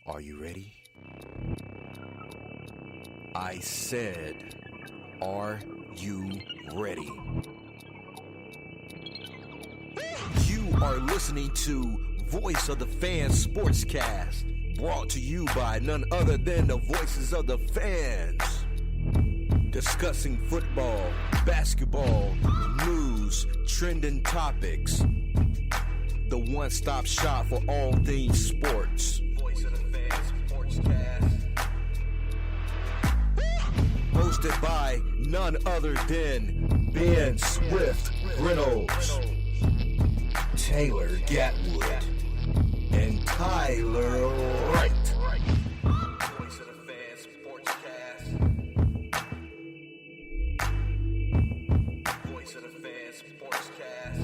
Are you ready? I said, are you ready? You are listening to Voice of the Fans Sportscast, brought to you by none other than the voices of the fans. Discussing football, basketball, news, trending topics. The one-stop shop for all things sports. Voice of the Fans Sportscast. Hosted by none other than Ben Swift Reynolds, Taylor Gatwood, and Tyler Wright. Voice of the Fans Sportscast. Voice of the Fans Sportscast.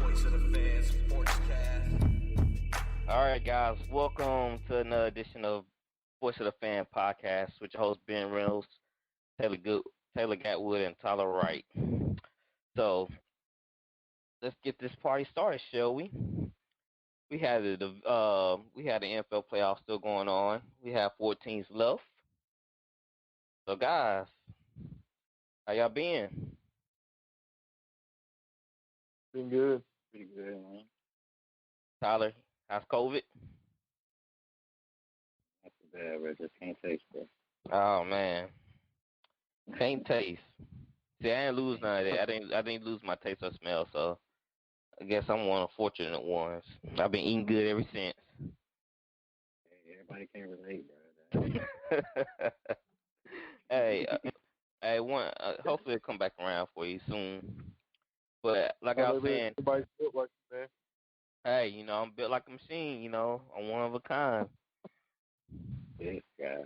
Voice of the Fans Sportscast. All right, guys, welcome to another edition of Voice of the Fan Podcast with your host Ben Reynolds, Taylor Gatwood, and Tyler Wright. So let's get this party started, shall we? We had the NFL playoffs still going on. We have 4 teams left. So guys, how y'all been? Been good. Pretty good, man. Tyler, how's COVID? Not too bad, but just can't taste it. Oh man, can't taste. See, I didn't lose none of that. I didn't lose my taste or smell, so I guess I'm one of the fortunate ones. I've been eating good ever since. Everybody can relate, bro. Hey, hopefully it'll come back around for you soon. But like I was saying, everybody's built like you, man. hey, I'm built like a machine. I'm one of a kind. This guy.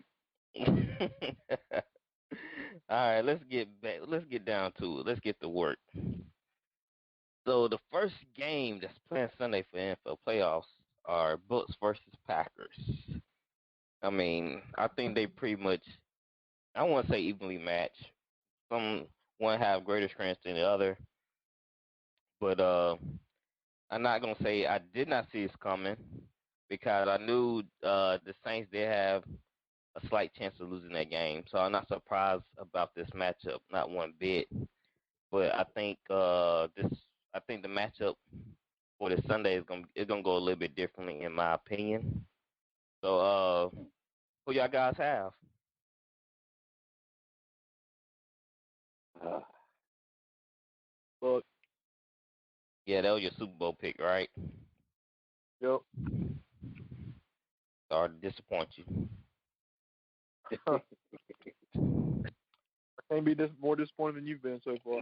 All right, let's get back. Let's get down to it. Let's get to work. So the first game that's playing Sunday for NFL playoffs are Bucks versus Packers. I mean, I think they pretty much, I won't say evenly matched. One have greater strengths than the other. But I'm not going to say I did not see this coming because I knew the Saints did have a slight chance of losing that game. So I'm not surprised about this matchup, not one bit. But I think the matchup for this Sunday is gonna go a little bit differently in my opinion. So who y'all guys have? But Yeah, that was your Super Bowl pick, right? yep. Sorry to disappoint you. I can't be more disappointed than you've been so far.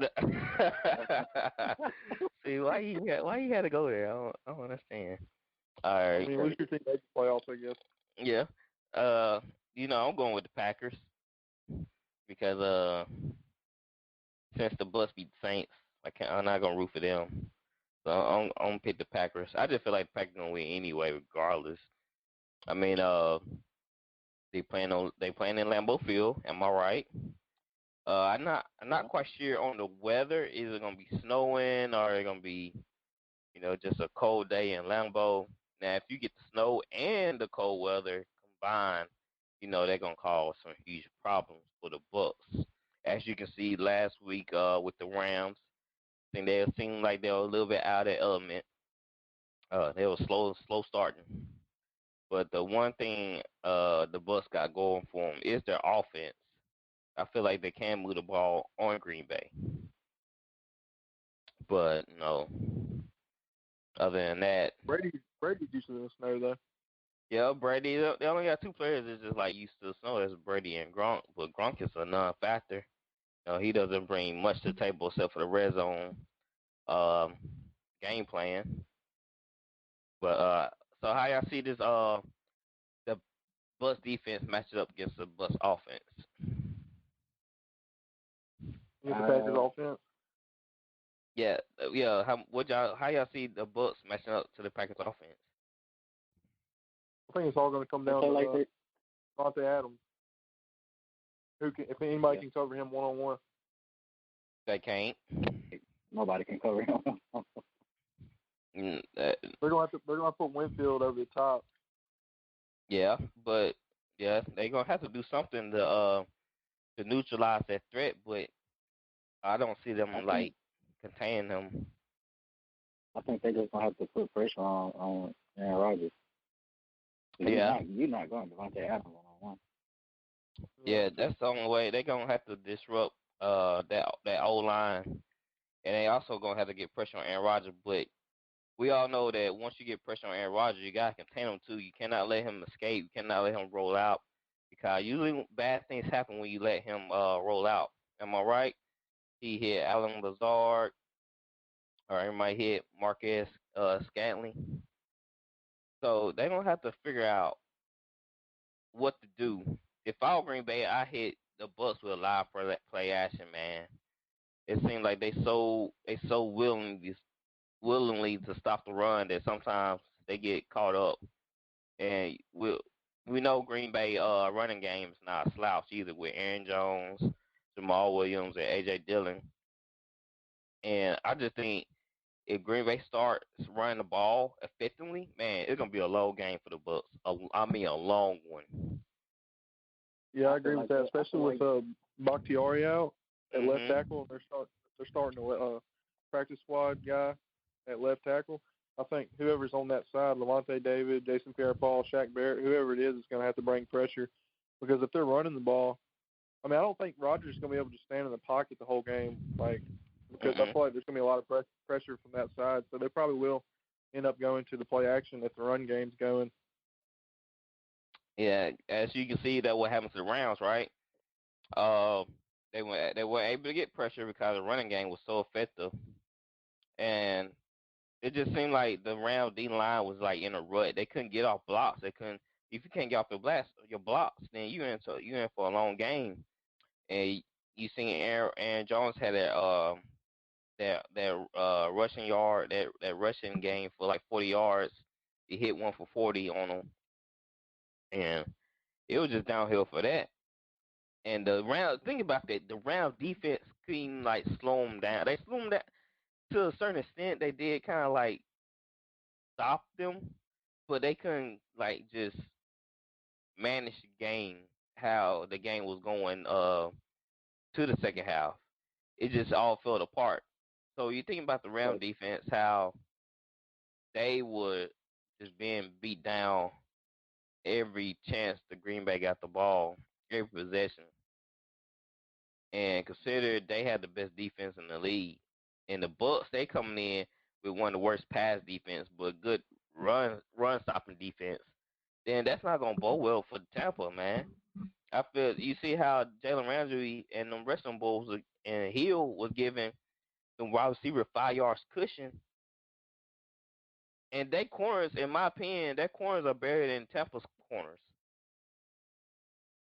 See, why you had to go there? I don't understand. All right. I mean, at least your team made the playoffs, I guess. Yeah. I'm going with the Packers because since the Bucks beat the Saints, I'm not gonna root for them. So I'm gonna pick the Packers. I just feel like the Packers gonna win anyway, regardless. I mean, they playing in Lambeau Field. Am I right? I'm not quite sure on the weather. Is it gonna be snowing or is it gonna be, just a cold day in Lambeau? Now, if you get the snow and the cold weather combined, they're gonna cause some huge problems for the Bucks. As you can see last week with the Rams, I think they seemed like they were a little bit out of their element. They were slow starting. But the one thing the Bucks got going for them is their offense. I feel like they can move the ball on Green Bay. But no. Other than that, Brady's used to the snow though. yeah, Brady. They only got 2 players that's just like used to the snow. That's Brady and Gronk. But Gronk is a non-factor. He doesn't bring much to the table except for the red zone game plan. But so how y'all see this the Bucks defense matches up against the Bucks offense? The Packers offense. Yeah. How y'all see the Bucks matching up to the Packers offense? I think it's all going to come down to Devontae Adams. If anybody can cover him one-on-one. They can't. Nobody can cover him. They're gonna put Winfield over the top. Yeah, but yeah, they're gonna have to do something to neutralize that threat. But I don't see them containing him. I think they're just gonna have to put pressure on Aaron Rodgers. Yeah, you're not going to Devontae Adams one-on-one. Yeah, that's the only way. They're gonna have to disrupt that O line, and they also gonna have to get pressure on Aaron Rodgers. But we all know that once you get pressure on Aaron Rodgers, you gotta contain him too. You cannot let him escape. You cannot let him roll out, because usually bad things happen when you let him roll out. Am I right? He hit Alan Lazard, or he might hit Marquez Scantling. So they're gonna have to figure out what to do. If I were Green Bay, I hit the Bucks with a live play action, man. It seems like they so willingly to stop the run that sometimes they get caught up. And we know Green Bay running game is not a slouch either, with Aaron Jones, Jamal Williams, and AJ Dillon. And I just think if Green Bay starts running the ball effectively, man, it's gonna be a low game for the Bucks. I mean, a long one. Yeah, I agree with that, especially with Bakhtiari out at left tackle. They're starting to practice squad guy at left tackle. I think whoever's on that side, Levante David, Jason Pierre-Paul, Shaq Barrett, whoever it is going to have to bring pressure, because if they're running the ball, I mean, I don't think Rodgers is going to be able to stand in the pocket the whole game, because I feel like there's going to be a lot of pressure from that side. So they probably will end up going to the play action if the run game's going. Yeah, as you can see, that what happens to the Rams, right? They were able to get pressure because the running game was so effective, and it just seemed like the Rams D line was like in a rut. They couldn't get off blocks. They couldn't. If you can't get off your blocks, then you in for a long game. And you seen Aaron Jones had that rushing yard, that rushing game for like 40 yards. He hit one for 40 on them, and it was just downhill for that. And the round, think about that. The round defense couldn't like slow them down. They slowed them down to a certain extent. They did kind of like stop them, but they couldn't like just manage the game how the game was going to the second half. It just all fell apart. So you think about the Ram defense, how they would just being beat down every chance the Green Bay got the ball, every possession. And consider they had the best defense in the league. And the Bucks, they coming in with one of the worst pass defense, but good run stopping defense. Then that's not gonna bode well for Tampa, man. I feel you see how Jalen Ramsey and them rest of them bulls and Hill was giving the wide receiver 5 yards cushion. And they corners, in my opinion, their corners are better than Tampa's corners.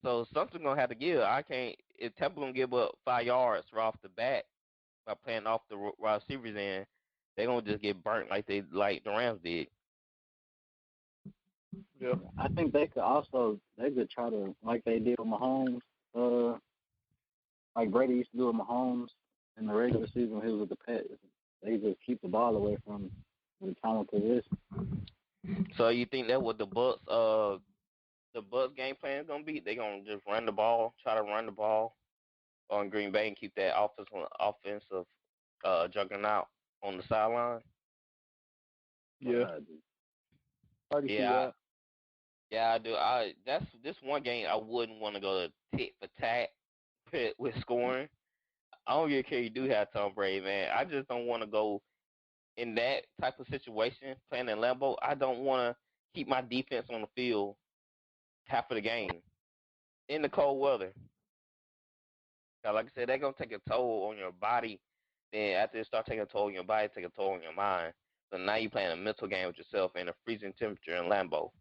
So something's gonna have to give. I can't. If Tampa gonna give up 5 yards right off the bat by playing off the wide receivers, in, they gonna just get burnt like the Rams did. Yeah, I think they could try to, like they did with Mahomes, like Brady used to do with Mahomes in the regular season when he was with the Pats. They just keep the ball away from him with the time of possession. So you think that what the Bucks game plan is gonna be? They gonna just run the ball, try to run the ball on Green Bay and keep that offensive juggernaut on the sideline. Yeah, I can see that. Yeah, I do. That's this one game I wouldn't want to go to tit for tat with scoring. I don't really care you do have Tom Brady, man. I just don't want to go in that type of situation playing in Lambeau. I don't want to keep my defense on the field half of the game in the cold weather. Cause like I said, they're gonna take a toll on your body. Then after it start taking a toll on your body, take a toll on your mind. So now you're playing a mental game with yourself in a freezing temperature in Lambeau.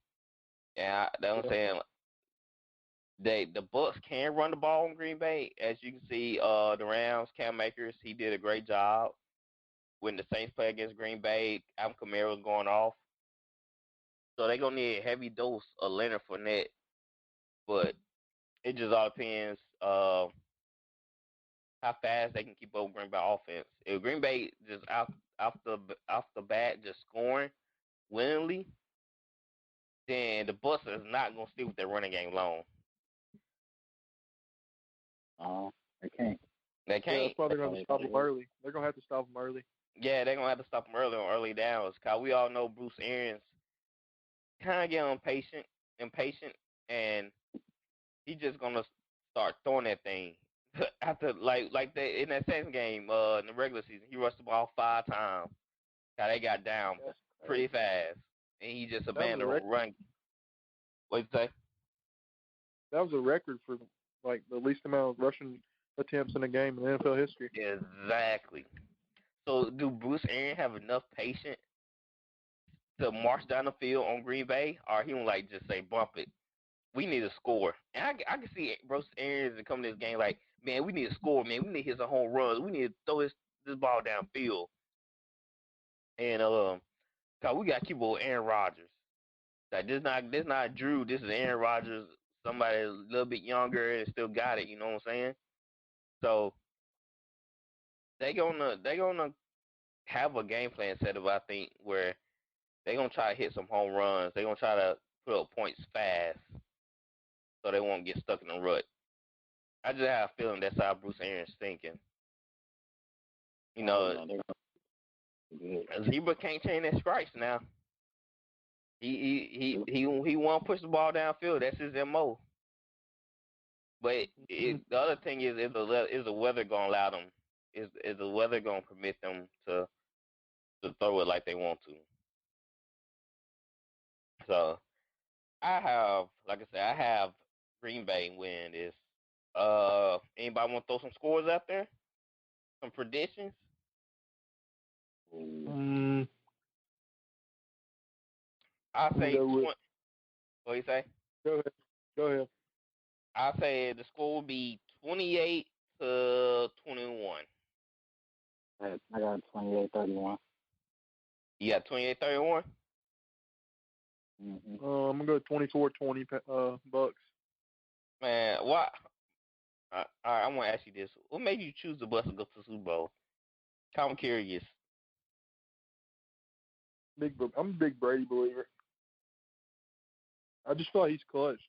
Yeah, that's what I'm saying. The Bucks can run the ball in Green Bay. As you can see, the Rams, Cam Akers, he did a great job. When the Saints play against Green Bay, Alvin Kamara was going off. So they're going to need a heavy dose of Leonard Fournette. But it just all depends how fast they can keep up with Green Bay offense. If Green Bay just off the bat just scoring willingly, then the Bucs is not gonna stick with their running game long. They can't. They can't. Yeah, that's why they're going to stop them early. They're going to have to stop them early. Yeah, they're gonna have to stop them early on early downs. Cause we all know Bruce Arians kind of get impatient, and he just gonna start throwing that thing after like that in that second game in the regular season. He rushed the ball 5 times. Cause they got down pretty fast, and he just abandoned the run. What'd you say? That was a record for like the least amount of rushing attempts in a game in NFL history. Exactly. So, do Bruce Arians have enough patience to march down the field on Green Bay, or he won't just say bump it? We need a score, and I can see Bruce Arians coming to this game like, man, we need a score, man. We need to hit some home runs. We need to throw this ball downfield, and cause we got to keep with Aaron Rodgers. Like this not Drew. This is Aaron Rodgers. Somebody a little bit younger and still got it. You know what I'm saying? So they gonna have a game plan set up, I think, where they're going to try to hit some home runs. They're going to try to put up points fast so they won't get stuck in the rut. I just have a feeling that's how Bruce Arians thinking. You know, Zebra can't change their stripes now. He won't push the ball downfield. That's his MO. But the other thing is the weather going to allow them? Is the weather going to permit them to throw it like they want to? So like I said, I have Green Bay win this. Anybody want to throw some scores out there? Some predictions? I say 20. What do you say? Go ahead. I say the score will be 28-21. I got 28-31. You got 28-31? Mm-hmm. I'm gonna go 24-20 Bucks. Man, what? All right, I want to ask you this: what made you choose the Bucs to go to the Super Bowl? I'm curious. I'm a big Brady believer. I just feel like he's clutch.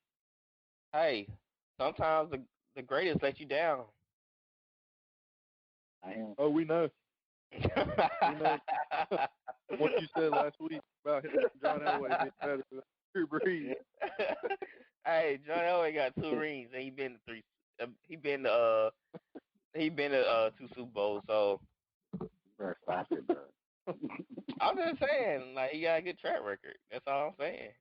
Hey, sometimes the greatest let you down. I am. Oh, we know. What you said last week about John Elway being better than Drew Brees. Hey, John Elway got 2 rings and he been to 3. He been to 2 Super Bowls. So Very flashy, bro. I'm just saying, like, he got a good track record. That's all I'm saying.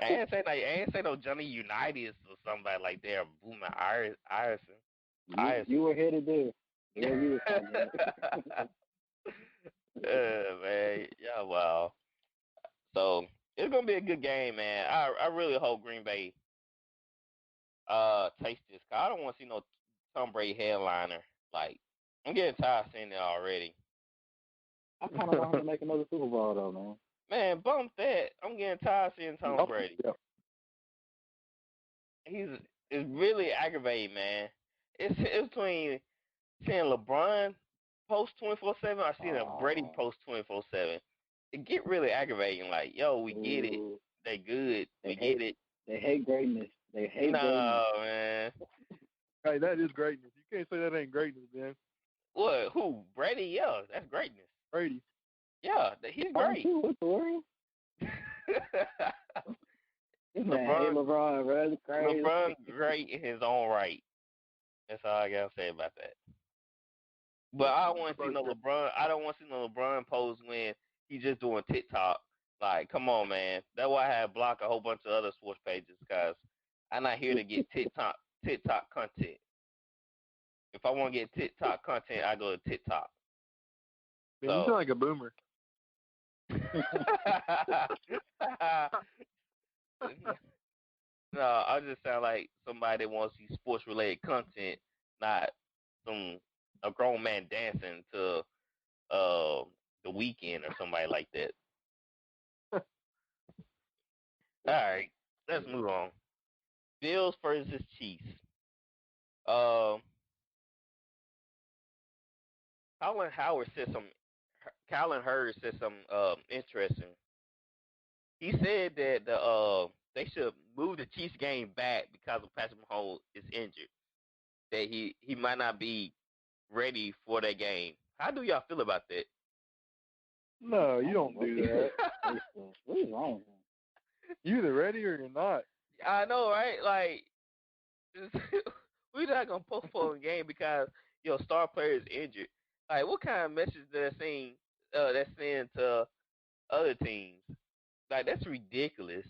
I ain't say no Johnny Unitas or somebody like that or Boomer Iverson. You were headed there. Yeah, you were man, yeah, wow. So it's gonna be a good game, man. I really hope Green Bay takes this. Cause I don't want to see no Tom Brady headliner. Like, I'm getting tired of seeing it already. I kind of want him to make another Super Bowl though, man. Man, bump that. I'm getting tired of seeing Tom Brady. Yeah. It's really aggravating, man. It's between seeing LeBron post 24/7 or seeing a Brady post 24/7. It get really aggravating. Like, yo, we get it. They good. We get it. They hate greatness. They hate greatness. No, man. Hey, that is greatness. You can't say that ain't greatness, man. What? Who? Brady? Yeah, that's greatness. Brady. Yeah, he's great. What's the word? LeBron, bro. Crazy. LeBron's great in his own right. That's all I gotta say about that. But I don't want to see no LeBron. I don't want to see no LeBron pose when he's just doing TikTok. Like, come on, man. That's why I have blocked a whole bunch of other sports pages because I'm not here to get TikTok content. If I want to get TikTok content, I go to TikTok. Man, you sound like a boomer. No, I just sound like somebody that wants to see sports related content, not a grown man dancing to the Weekend or somebody like that. All right, let's move on. Bills versus Chiefs. Colin Hurd said something interesting. He said that they should move the Chiefs game back because of Patrick Mahomes is injured. That he might not be ready for that game. How do y'all feel about that? No, you don't do that. What is wrong with him? You either ready or you're not. I know, right? Like, we're not gonna postpone the game because your star player is injured. Like, what kind of message does that send to other teams? Like, that's ridiculous.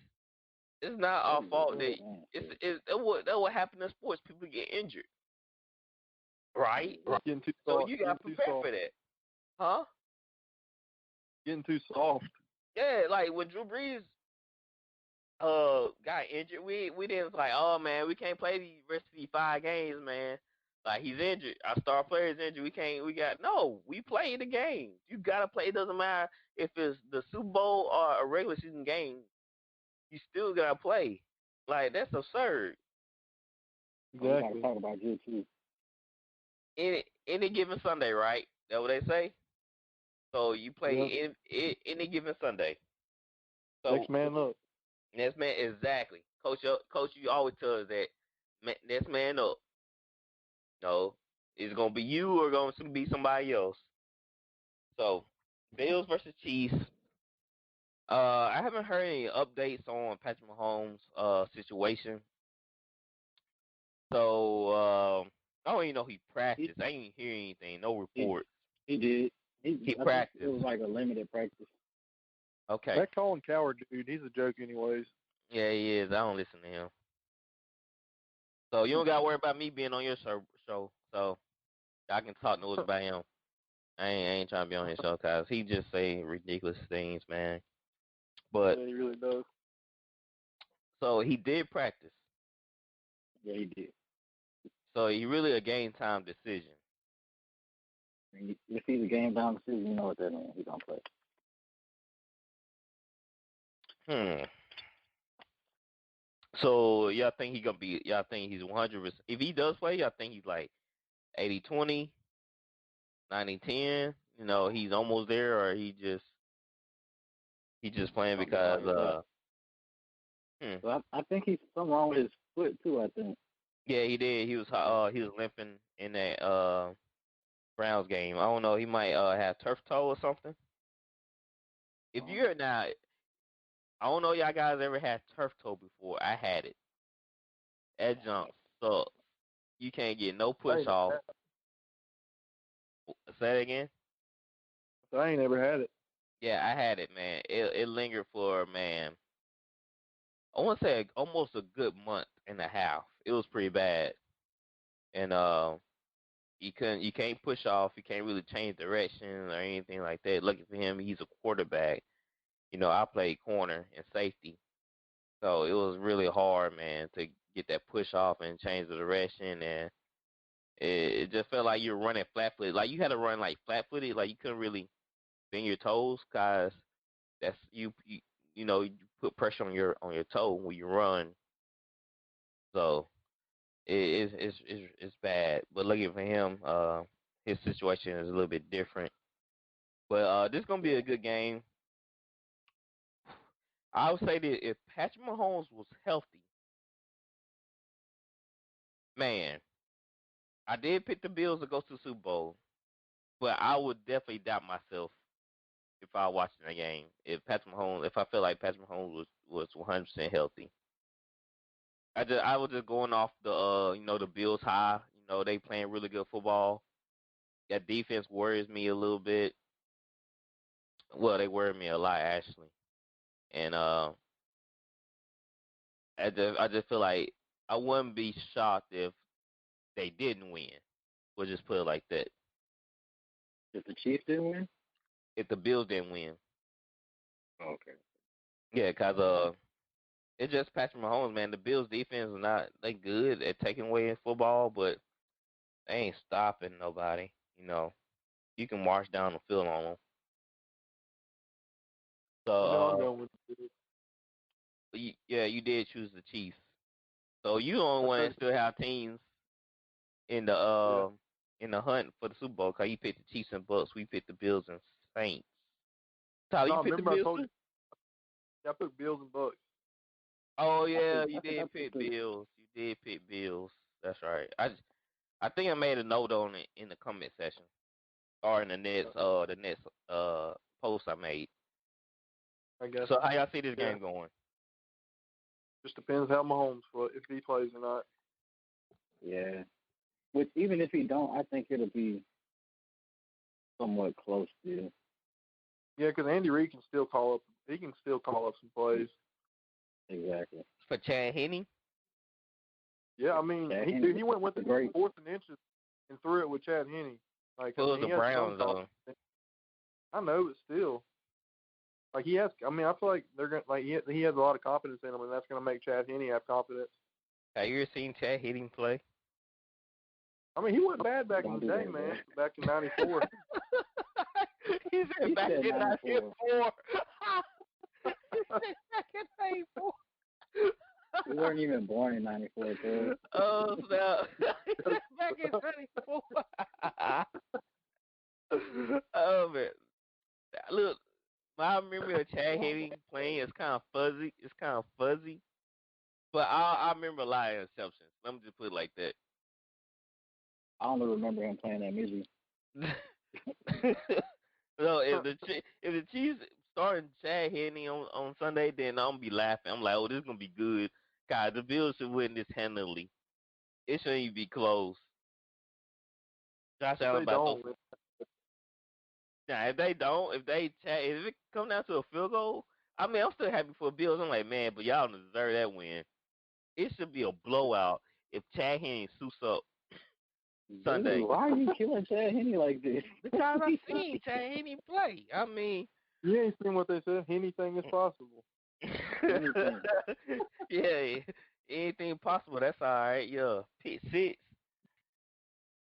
It's not our fault that what happen in sports. People get injured, right? Getting too So soft. you gotta prepare for that, huh? Getting too soft. Yeah, like when Drew Brees got injured, we didn't like, oh man, we can't play the rest of these 5 games, man. Like he's injured, our star player is injured. We play the game. You gotta play. It doesn't matter if it's the Super Bowl or a regular season game. You still gotta play. Like that's absurd. Exactly. We gotta talk about you too. Any given Sunday, right? That what they say. So you play any given Sunday. So Next man up. Next man, exactly. Coach, you always tell us that next man up. No, it's gonna be you or going to be somebody else. So, Bills versus Chiefs. I haven't heard any updates on Patrick Mahomes' situation. So, I don't even know he practiced. I didn't hear anything. No report. He did. He practiced. It was like a limited practice. Okay. That Colin Coward dude, he's a joke anyways. Yeah, he is. I don't listen to him. So you don't gotta worry about me being on your show. So I can talk noise about him. I ain't trying to be on his show because he just say ridiculous things, man. But Yeah, he really does. So he did practice. Yeah, he did. So he really a game time decision. If he's a game down decision, you know what that means. He's gonna play. So y'all think y'all think he's 100%? If he does play, y'all think he's like 80-20, 90-10? You know, he's almost there, or he just playing because So I think he's something wrong with his foot too. I think. Yeah, he did. He was limping in that Browns game. I don't know. He might have turf toe or something. If you're not, I don't know. Y'all guys ever had turf toe before? I had it. That jump sucks. You can't get no push off. Say it again. I ain't never had it. Yeah, I had it, man. It lingered for, man, I want to say almost a good month and a half. It was pretty bad, and you can't push off. You can't really change direction or anything like that. Lucky for him, he's a quarterback. You know, I played corner and safety, so it was really hard, man, to get that push off and change the direction, and it just felt like you were running flat-footed. Like you had to run like flat-footed, like you couldn't really bend your toes, cause that's you know you put pressure on your toe when you run. So it's bad. But lucky for him, his situation is a little bit different. But this is gonna be a good game. I would say that if Patrick Mahomes was healthy, man, I did pick the Bills to go to the Super Bowl, but I would definitely doubt myself if I was watching the game. If I felt like Patrick Mahomes was 100% healthy, I was just going off the the Bills high. You know, they playing really good football. That defense worries me a little bit. Well, they worry me a lot actually, and I just feel like I wouldn't be shocked if they didn't win. We'll just put it like that. If the Chiefs didn't win? If the Bills didn't win. Okay. Yeah, because it's just Patrick Mahomes, man. The Bills' defense is not they good at taking away in football, but they ain't stopping nobody. You know, you can march down the field on them. So, I'm going with the Bills. you did choose the Chiefs. So you the only one that still have teams in the in the hunt for the Super Bowl because you picked the Chiefs and Bucks. We picked the Bills and Saints. Tyler, you picked the remember I Bills told too? you. Yeah, I took Bills and Bucks. Oh yeah, you did pick Bills. You did pick Bills. That's right. I think I made a note on it in the comment section or in the next post I made. I guess. So how y'all see this game going? Just depends how Mahomes if he plays or not. Yeah. Which even if he don't, I think it'll be somewhat close still. Yeah, because Andy Reid can still call up. He can still call up some plays. Exactly. For Chad Henne? Yeah, I mean, he went with the 4th and inches and threw it with Chad Henne. Like, For the Browns, though. I know, but still, like he has. I mean, I feel like they're gonna like he has a lot of confidence in him, and that's gonna make Chad Henne have confidence. Have you ever seen Chad Henne play? I mean, he wasn't bad back in the day, man. Back in '94. He said back in '94. He said back in '94. We weren't even born in '94, too. Oh, no. Back in '94. Oh, man. Look, my memory of Chad Henne playing is kind of fuzzy. It's kind of fuzzy. But I remember a lot of interceptions. Let me just put it like that. I only remember him playing that music. So if the Chiefs starting Chad Henne on Sunday, then I'm gonna be laughing. I'm like, oh, this is gonna be good. God, the Bills should win this handily. It shouldn't even be close. Josh Allen about to. Now, if it come down to a field goal, I mean, I'm still happy for the Bills. I'm like, man, but y'all deserve that win. It should be a blowout if Chad Henne suits up Sunday. Dude, why are you killing Chad Henne like this? Because I've seen Chad Henne play. I mean, you ain't seen what they said. Anything is possible. Yeah, anything possible. That's all right. Yeah, pick 6.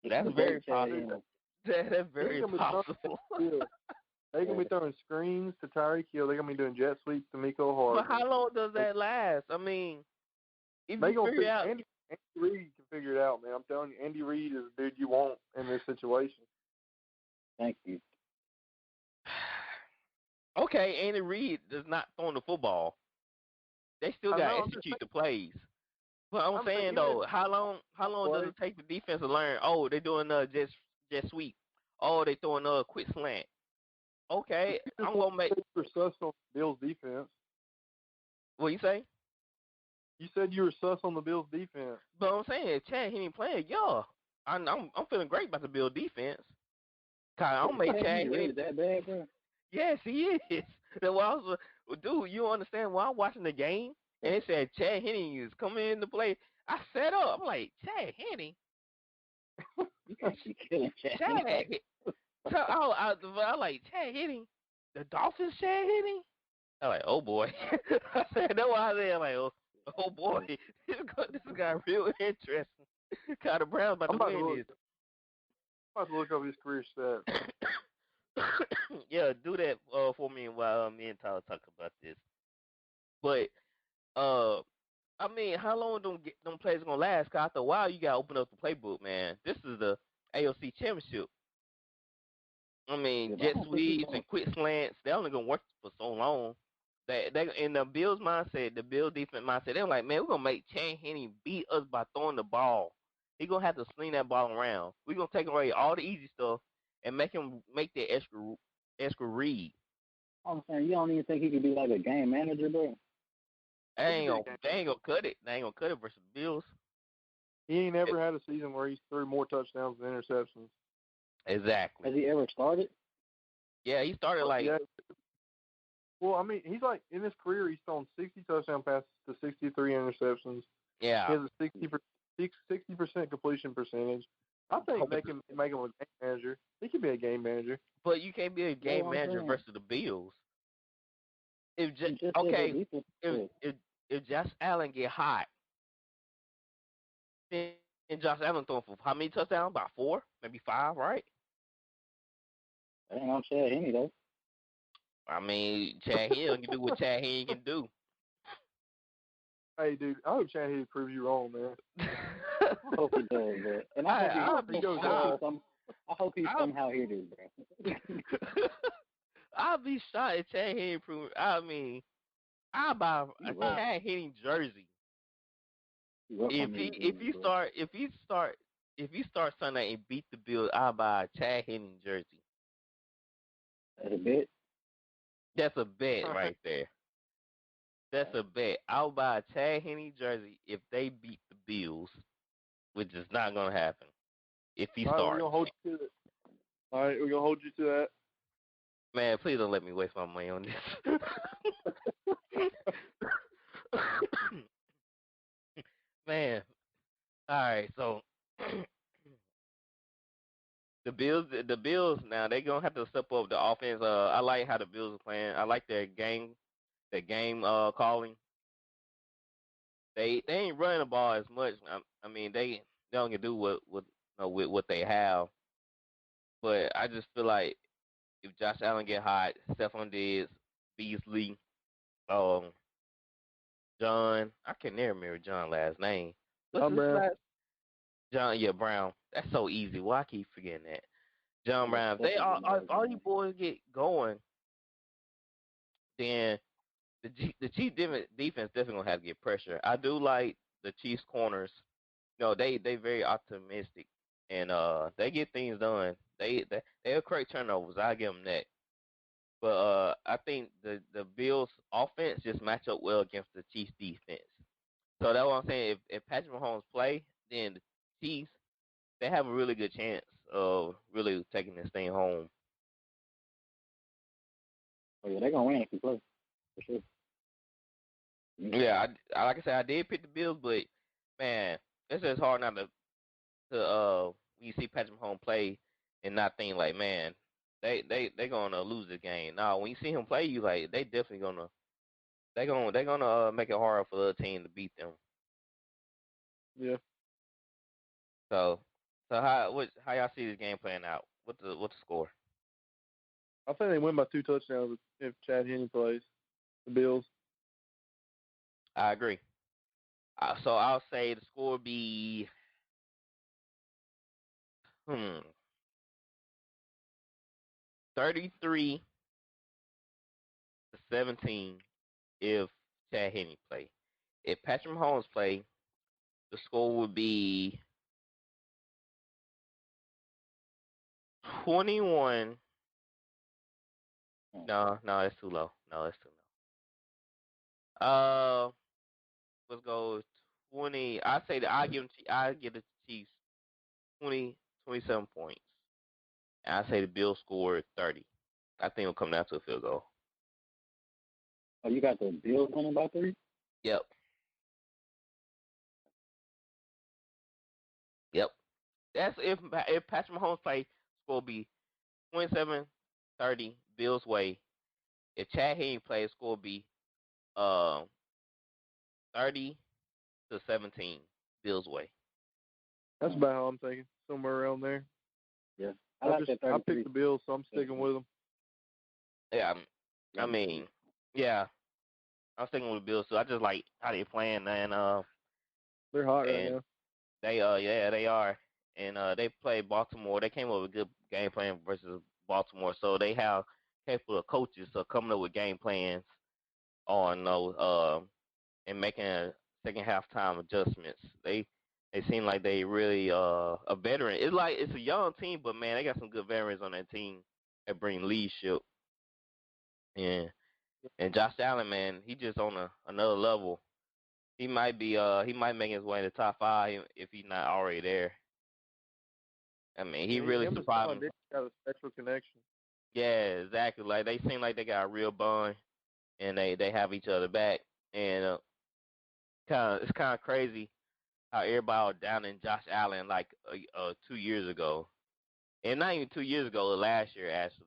That's very possible. That's very possible. They're going to be throwing screens to Tyreek Hill. They're going to be doing jet sweeps to Miko Hardman. But how long does that last? I mean, if they you figure out... Andy Reid can figure it out, man. I'm telling you, Andy Reid is the dude you want in this situation. Thank you. Okay, Andy Reid is not throwing the football. They still got to execute the plays. But I'm saying, though, how long does it take the defense to learn, oh, they're doing jet sweep. Oh, they're throwing a quick slant. Okay, I'm going to make... You were sus on the Bills' defense. What you say? You said you were sus on the Bills' defense. But I'm saying, if Chad Henne playing, yeah, I'm feeling great about the Bills' defense. I don't make Chad Henne that bad, bro. Yes, he is. That's why I was, dude, you understand why I'm watching the game and it said Chad Henne is coming into play. I set up. I'm like, Chad Henne? You killing Chad. So I like, Chad Henne? The Dolphins Chad Henne? I'm like, oh boy. I said, no, I said, like, oh boy, this got real interesting. Kind of Brown about to win this. I'm about to look up his career stats. Yeah, do that for me while me and Tyler talk about this. But I mean, how long them plays gonna last? Cause after a while, you gotta open up the playbook, man. This is the AFC Championship. I mean, jet sweeps and quick slants, they only gonna work for so long. They in the Bills mindset, the Bills defense mindset, they're like, man, we're gonna make Chad Henne beat us by throwing the ball. He gonna have to sling that ball around. We're gonna take away all the easy stuff and make him make that extra read. I'm saying, you don't even think he could be like a game manager, bro? They ain't gonna cut it. They ain't gonna cut it versus the Bills. He ain't ever had a season where he threw more touchdowns than interceptions. Exactly. Has he ever started? Yeah, he started like. Yeah. Well, I mean, he's like in his career, he's thrown 60 touchdown passes to 63 interceptions. Yeah. He has a 60% completion percentage. I think they can make him a game manager. He could be a game manager. But you can't be a game manager versus the Bills. If Josh Allen get hot, then Josh Allen throwing for how many touchdowns? About 4, maybe 5, right? I ain't on Chad Henne though. I mean, Chad Henne can do what Chad Henne can do. Hey, dude, I hope Chad Henne proves you wrong, man. I hope he does, bro. And I hope he somehow hear this, bro. I'll be shocked if Chad Henne improve. I mean, I'll buy a Chad Henne jersey. If he start Sunday and beat the Bills, I'll buy a Chad Henne jersey. That's a bet. That's a bet right there. That's a bet. I'll buy a Chad Henne jersey if they beat the Bills, which is not gonna happen. If he starts. We're gonna hold you to it. All right, we're gonna hold you to that. Man, please don't let me waste my money on this. Man. All right, so the Bills now they're gonna have to step up the offense. I like how the Bills are playing. I like their game calling. They ain't running the ball as much. I mean they don't get do with what they have. But I just feel like if Josh Allen get hot, Stephon Diggs, Beasley, John, I can never remember John's last name. What's his last? John, Brown. That's so easy. Why I keep forgetting that? John Brown. They all you boys get going, then the Chiefs defense definitely gonna have to get pressure. I do like the Chiefs corners. They very optimistic and they get things done. They'll create turnovers. I give them that. But I think the Bills offense just match up well against the Chiefs defense. So that's what I'm saying. If Patrick Mahomes play, then the Chiefs they have a really good chance of really taking this thing home. Oh yeah, they're gonna win if he plays for sure. Yeah, I like I said, I did pick the Bills, but man, it's just hard not to when you see Patrick Mahomes play and not think like, man, they gonna lose the game. Now, when you see him play, you like they definitely gonna make it hard for the other team to beat them. Yeah. So how y'all see this game playing out? What's the score? I think they win by 2 touchdowns if Chad Henne plays. The Bills. I agree. So I'll say the score would be 33-17 if Chad Henne play. If Patrick Mahomes play, the score would be 21. No, that's too low. Let's go 20. I give the Chiefs 27 points. And I say the Bills score 30. I think it'll come down to a field goal. Oh, you got the Bills winning by 3? Yep. That's if Patrick Mahomes play, score will be 27-30 Bills way. If Chad Henne plays, score will be 30-17 Bills way. That's about how I'm thinking. Somewhere around there. Yeah. I picked the Bills, so I'm sticking with them. Yeah, I mean, yeah, I'm sticking with the Bills. So I just like how they playing, and they're hot right now. They they are, and they play Baltimore. They came up with a good game plan versus Baltimore, so they have capable of coaches coming up with game plans on and making second half time adjustments. They seem like they really a veteran. It's a young team, but man, they got some good veterans on that team that bring leadership. Yeah. And Josh Allen, man, he just on another level. He might make his way in the top 5 if he's not already there. I mean, he really surprised me. Got a special connection. Yeah, exactly. Like they seem like they got a real bond, and they have each other back. And it's kind of crazy how everybody was down in Josh Allen like 2 years ago, and not even 2 years ago, last year actually.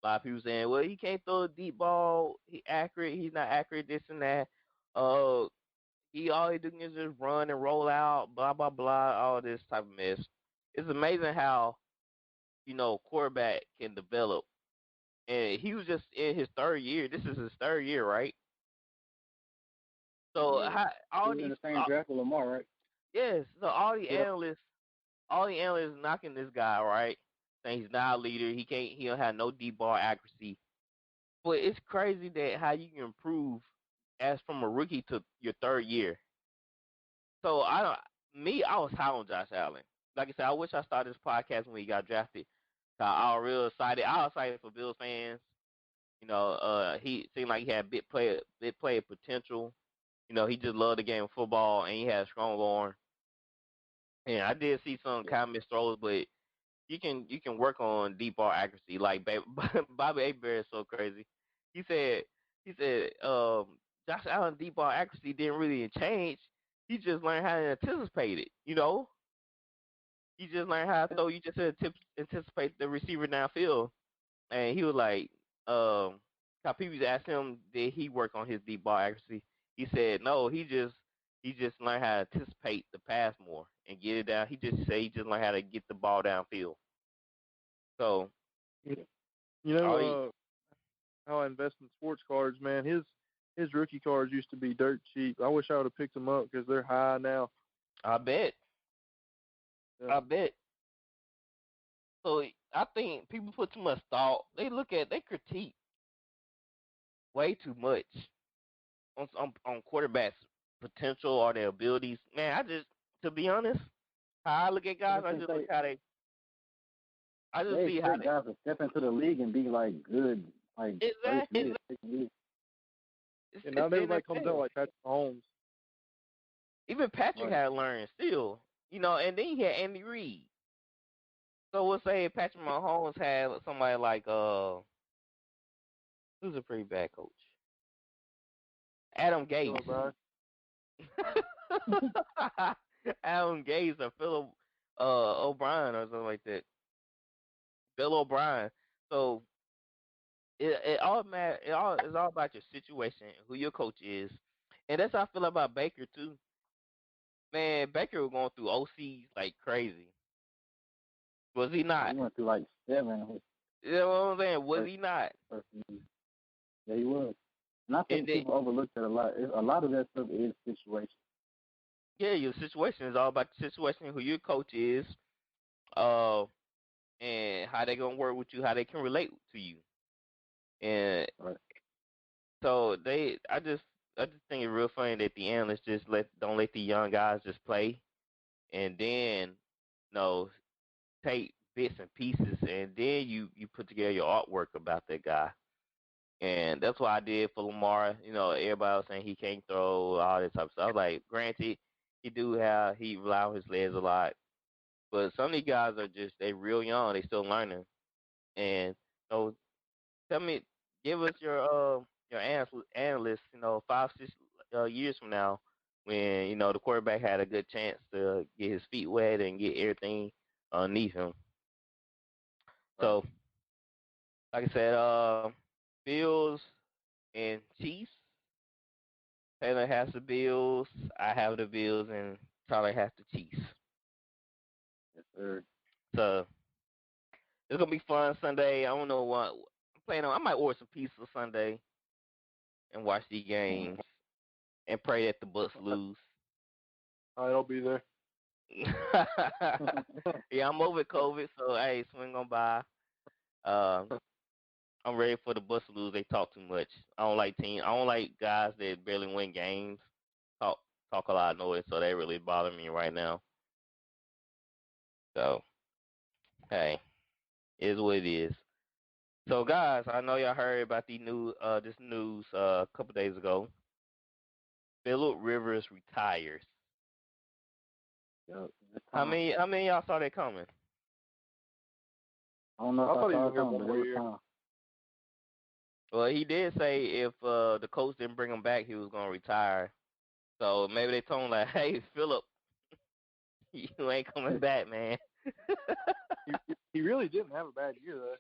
A lot of people saying, well, he can't throw a deep ball. He's not accurate, this and that. All he doing is just run and roll out, blah, blah, blah, all this type of mess. It's amazing how, quarterback can develop. And he was just in his 3rd year. This is his 3rd year, right? So all these in the same draft with Lamar, right? Yes. So all the analysts knocking this guy, right? Saying he's not a leader. He don't have no deep ball accuracy. But it's crazy that how you can improve as from a rookie to your third year. So I was high on Josh Allen. Like I said, I wish I started this podcast when he got drafted. I was real excited. I was excited for Bills fans. He seemed like he had big player potential. He just loved the game of football and he had a strong arm. And I did see some kind of missed throws, but you can work on deep ball accuracy. Like Bobby Abear is so crazy. He said he said Josh Allen deep ball accuracy didn't really change. He just learned how to anticipate it. You just learn how to throw. You just anticipate the receiver downfield. And he was like, how people asked him, did he work on his deep ball accuracy? He said no. He just learned how to anticipate the pass more and get it down. He just said he just learned how to get the ball downfield. So, You all he, know, how I invest in sports cards, man. His rookie cards used to be dirt cheap. I wish I would have picked them up because they're high now. I bet. Yeah. I bet. So I think people put too much thought. They critique way too much on quarterbacks' potential or their abilities. Man, to be honest, how I look at guys, I just look how they. I just They see how expect guys to step into the league and be like good, like first exactly. year, second year. And now everybody comes out like Patrick Mahomes. Even Patrick Right. had to learn still, and then he had Andy Reid. So we'll say Patrick Mahomes had somebody like who's a pretty bad coach? Adam Bill Gase. O'Brien. Adam Gase or Philip O'Brien or something like that. Bill O'Brien. So it all matter. It's all about your situation, who your coach is, and that's how I feel about Baker too. Man, Baker was going through OCs like crazy. Was he not? He went through like 7 You know what I'm saying? Was first, he not? first year. Yeah, he was. And I think And then, people overlook that a lot. A lot of that stuff is situation. yeah, your situation is all about the situation, who your coach is, uh, and how they gonna work with you, how they can relate to you, and Right. so I just think it's real funny that the analysts just don't let the young guys just play, and then take bits and pieces, and then you put together your artwork about that guy. And that's what I did for Lamar. Everybody was saying he can't throw, all this type of stuff. I was like, granted, he rely on his legs a lot. But some of these guys are they real young, they still learning. And so tell me, give us your analyst, 5, 6 years from now, when the quarterback had a good chance to get his feet wet and get everything underneath him. So, like I said, Bills and Chiefs. Taylor has the Bills. I have the Bills, and Tyler has the Chiefs. Yes, sir. So it's gonna be fun Sunday. I don't know what I'm planning on. I might order some pizza Sunday and watch these games and pray that the Bucks lose. I'll be there. Yeah, I'm over COVID, so hey, swing on by. I'm ready for the Bucks to lose. They talk too much. I don't like teams. I don't like guys that barely win games. Talk a lot of noise, so they really bother me right now. So hey, it is what it is. So guys, I know y'all heard about this news a couple days ago. Phillip Rivers retires. Yep. How many of y'all saw that coming? I don't know I if thought he I saw was it here coming, one but more it was year. time. Well, he did say if the coach didn't bring him back, he was gonna retire. So maybe they told him like, "Hey, Phillip, you ain't coming back, man." He really didn't have a bad year though.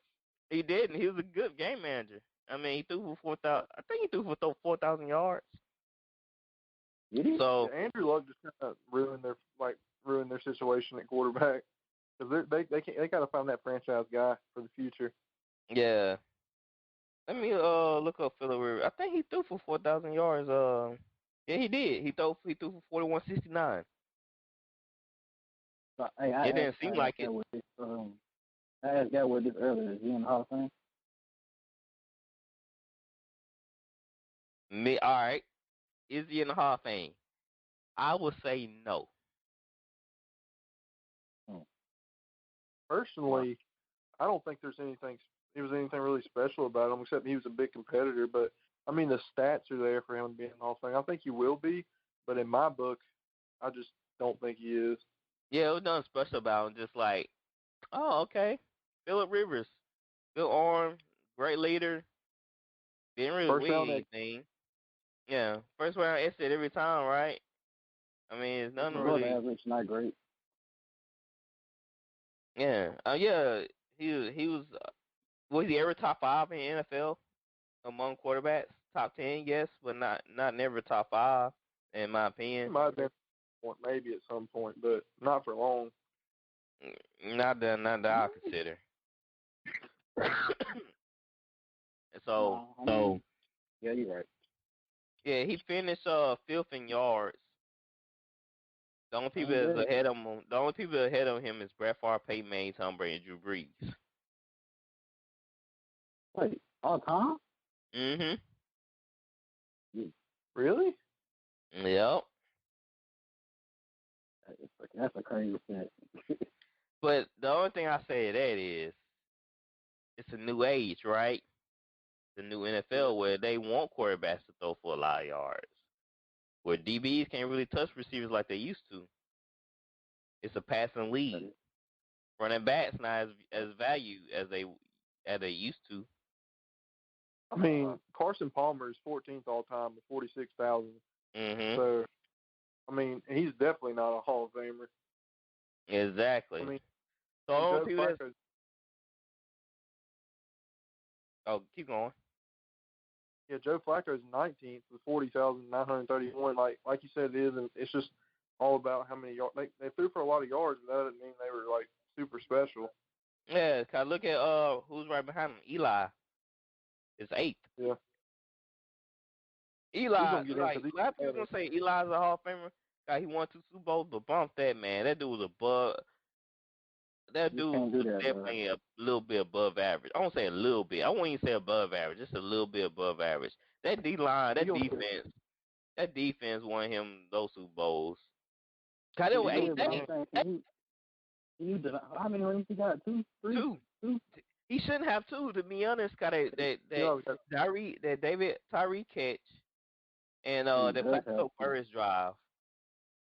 He didn't. He was a good game manager. I mean, he threw for 4,000. I think he threw for 4,000 yards. Did he? So Yeah, Andrew Luck just kind of ruined their situation at quarterback because they got to find that franchise guy for the future. yeah, let me look up Phillip Rivers. I think he threw for 4,000 yards. Yeah, he did. He threw for 4169. So, hey, It didn't seem like it. I asked that with this earlier. Is he in the Hall of Fame? All right. Is he in the Hall of Fame? I would say no. Personally, I don't think there's anything really special about him except he was a big competitor. But I mean, the stats are there for him to be in the Hall of Fame. I think he will be, but in my book, I just don't think he is. Yeah, it was nothing special about him. Just like, oh, okay, Phillip Rivers, good arm, great leader. Didn't really win anything. Yeah, first round exit every time, right? I mean, it's nothing really. Average, not great. Yeah, yeah. He was. Was he ever top 5 in the NFL among quarterbacks? Top 10, yes, but not never top 5, in my opinion. He might have been maybe at some point, but not for long. Not that I consider. So yeah, you're right. Yeah, he finished 5th in yards. The only people that's ahead of him. The only people ahead of him is Brett Favre, Peyton Manning, Tom Brady, and Drew Brees. Wait, all time? Mhm. Really? Yep. That's a crazy stat. But the only thing I say to that is, it's a new age, right? The new NFL where they want quarterbacks to throw for a lot of yards, where DBs can't really touch receivers like they used to. It's a passing league. Running backs not as valued as they used to. I mean, Carson Palmer is 14th all time with 46,000. Mhm. So, I mean, he's definitely not a Hall of Famer. Exactly. I mean, so all people that's... Oh, keep going. Yeah, Joe Flacco's 19th with 40,931. Like you said, it is, and it's just all about how many yards they threw for a lot of yards, and that doesn't mean they were like super special. Yeah, cause look at who's right behind him. Eli is 8th. Yeah. Eli, like a lot of people gonna say Eli's a Hall of Famer. God, he won 2 Super Bowls, but bump that, man. That dude was above. That dude was definitely a little bit above average. I won't say a little bit. I won't even say above average. Just a little bit above average. That D line, that defense won him those Super Bowls. God, it was 8. How many rings he got? 2, 3? 2. He shouldn't have 2, to be honest. Got that Tyree catch and the Plaxico Burris drive.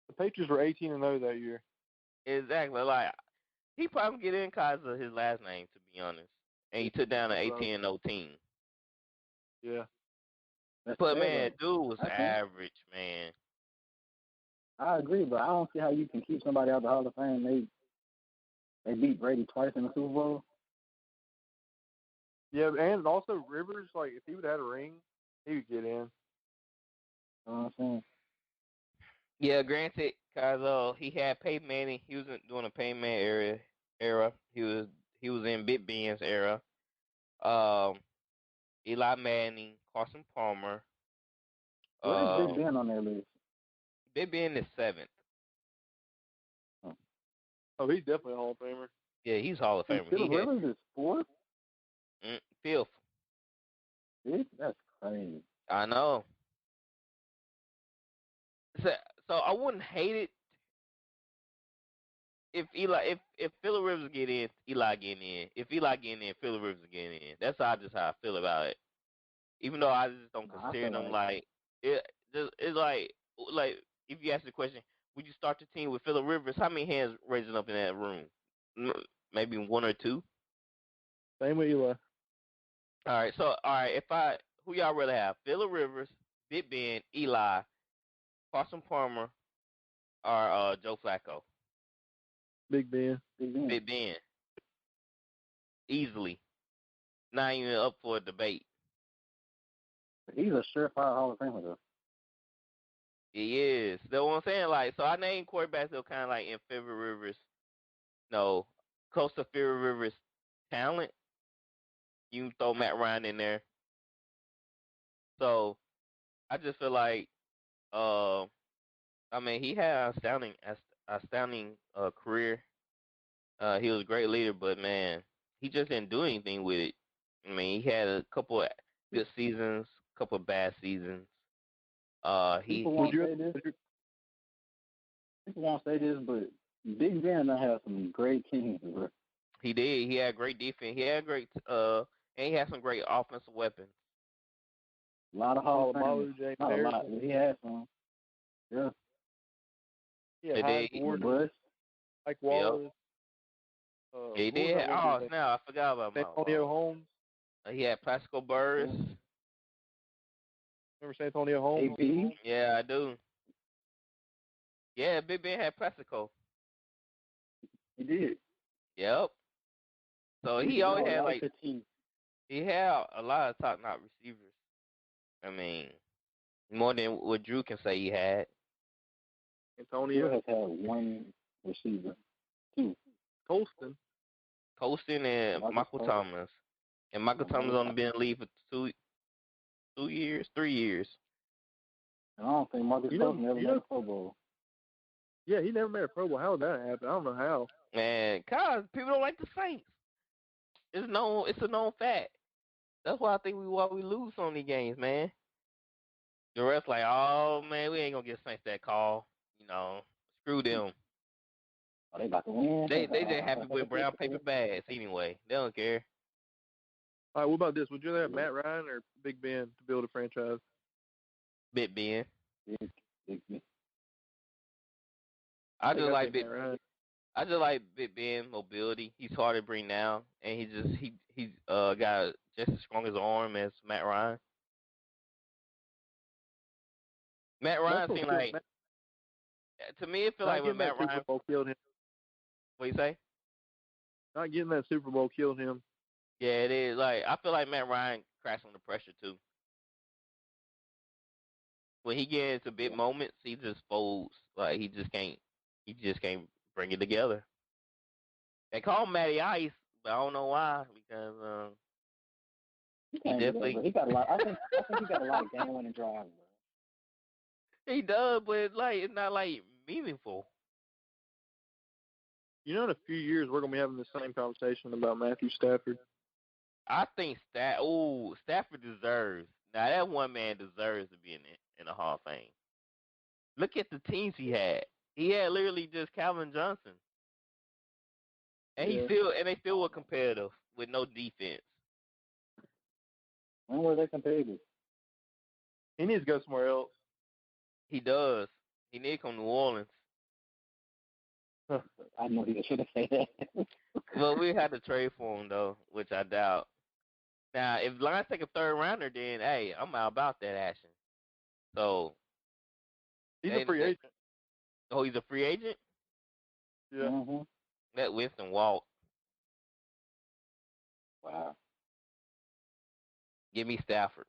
The Patriots were 18-0 that year. Exactly. Like, he probably get in because of his last name, to be honest. And he took down an 18-0 team. Yeah. But man, dude was average, man. I agree, but I don't see how you can keep somebody out of the Hall of Fame. They beat Brady twice in the Super Bowl. Yeah, and also Rivers, like if he would have had a ring, he would get in. You know what I'm saying? Yeah, granted, because he had Peyton Manning. He was doing a Peyton Manning era. He was in Big Ben's era. Eli Manning, Carson Palmer. Where's Big Ben on that list? Big Ben is 7th. Oh, he's definitely a Hall of Famer. Yeah, he's Hall of Famer. Rivers is 4th? 5th. That's crazy. I know. So I wouldn't hate it if Phillip Rivers get in, Eli getting in. If Eli getting in, Phillip Rivers getting in. That's how I feel about it. Even though I just don't consider them like it. It's like if you ask the question, would you start the team with Phillip Rivers? How many hands raising up in that room? Maybe 1 or 2. Same with Eli. All right. Who y'all rather have? Phillip Rivers, Big Ben, Eli, Carson Palmer, or Joe Flacco? Big Ben. Big Ben. Easily. Not even up for a debate. He's a surefire Hall of Famer, though. He is. That's what I'm saying. Like, so I named quarterbacks that are kind of like in Phillip Rivers. No, close to Phillip Rivers' talent. You can throw Matt Ryan in there. So I just feel like, he had outstanding career. He was a great leader, but man, he just didn't do anything with it. I mean, he had a couple of good seasons, a couple of bad seasons. People won't say this. People won't say this, but Big Ben done have some great teams, bro. He did. He had great defense. He had great and he had some great offensive weapons. A lot of Hall of Malu, Famers. James Not a lot, Harrison. but he had some. Yeah. Yeah, They Hines did. Ward, Bus. Mike Wallace. He what was did. that one Oh, dude's no, I forgot about name? Santonio Holmes. He had Plaxico Burress. Remember Santonio Holmes? AP. Yeah, I do. Yeah, Big Ben had Plaxico. He did. Yep. So he always had like good team. he had a lot of top notch receivers. I mean, more than what Drew can say he had. Antonio has had one receiver. Two. Colston. Colston and Michael Thomas. And Michael Thomas only been in the league for 2 years, 3 years. I don't think Marcus Colston ever made a Pro Bowl. Yeah, he never made a Pro Bowl. How did that happen? I don't know how. Man, cause people don't like the Saints. It's a known fact. That's why I think why we lose so many games, man. The rest like, oh man, we ain't gonna get Saints that call. You know, screw them. Oh, they about to win. They just happy with brown paper bags anyway. They don't care. All right, what about this? Would you rather have Matt Ryan or Big Ben to build a franchise? Big Ben. Big Ben. I just like Big Ben mobility. He's hard to bring down, and he's got just as strong as arm as Matt Ryan. Matt Ryan seemed like to me it feel like when Matt Ryan Super Bowl killed him. What you say? Not getting that Super Bowl killed him. Yeah, it is. Like I feel like Matt Ryan cracks under pressure too. When he gets into big moments, he just folds. Like he just can't bring it together. They call him Matty Ice, but I don't know why because he definitely he got a lot. I think he got a lot of game winning drives. He does, but like it's not like meaningful. You know, in a few years we're gonna be having the same conversation about Matthew Stafford. I think Stafford deserves. Now that one man deserves to be in the Hall of Fame. Look at the teams he had. He had literally just Calvin Johnson, and they still were competitive with no defense. When were they competitive? He needs to go somewhere else. He does. He needs to come to New Orleans. I know he should have said that. Well, we had to trade for him though, which I doubt. Now, if Lions take a third rounder, then hey, I'm out about that action. So he's a free agent. Oh, he's a free agent? Yeah. Mm-hmm. Let Winston walk. Wow. Give me Stafford.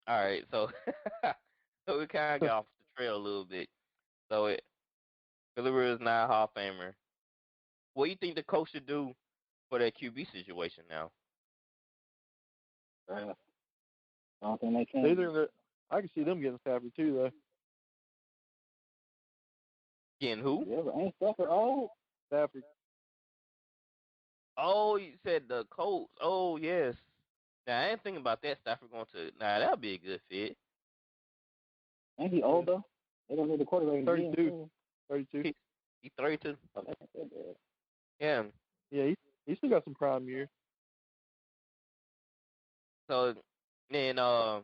All right, so we kind of got off the trail a little bit. So Philly is not a Hall of Famer. What do you think the coach should do for that QB situation now? I don't think they can. I can see them getting Stafford too, though. Getting who? Yeah, but ain't Stafford old? Stafford. Oh, you said the Colts. Oh, yes. Now, I ain't thinking about that. Stafford going to. Now, that'll be a good fit. Ain't he old, though? They don't need the quarterback. 32. He's 32. Oh, that's bad. Yeah. Yeah, he still got some prime years. So, then, I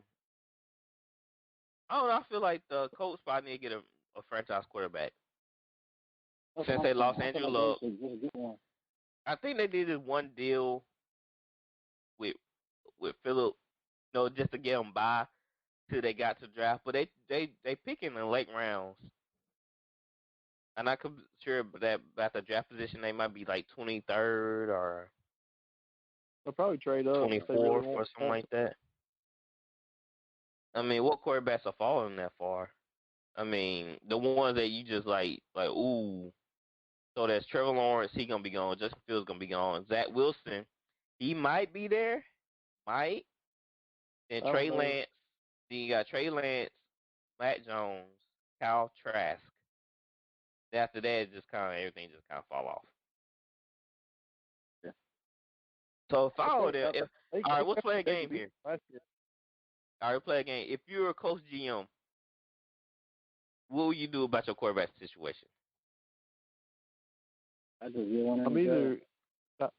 don't know. I feel like the Colts probably need to get a franchise quarterback. Since they lost Andrew Luck. I think they did this one deal with Phillip, just to get them by till they got to draft. But they pick in the late rounds. And I'm sure that at the draft position they might be like 23rd or They'll probably trade up 24th or something like that. I mean, what quarterbacks are falling that far? I mean, the ones that you just like ooh. So that's Trevor Lawrence, he gonna be gone. Justin Fields gonna be gone. Zach Wilson, he might be there, might. And Trey Lance, then you got Trey Lance, Matt Jones, Kyle Trask. After that, it just kind of everything just kind of fall off. Yeah. So if I were there, all right, let's play a game here. Last year. All right, play a game. If you're a coach GM, what will you do about your quarterback situation? I just get one in I'm the either draft.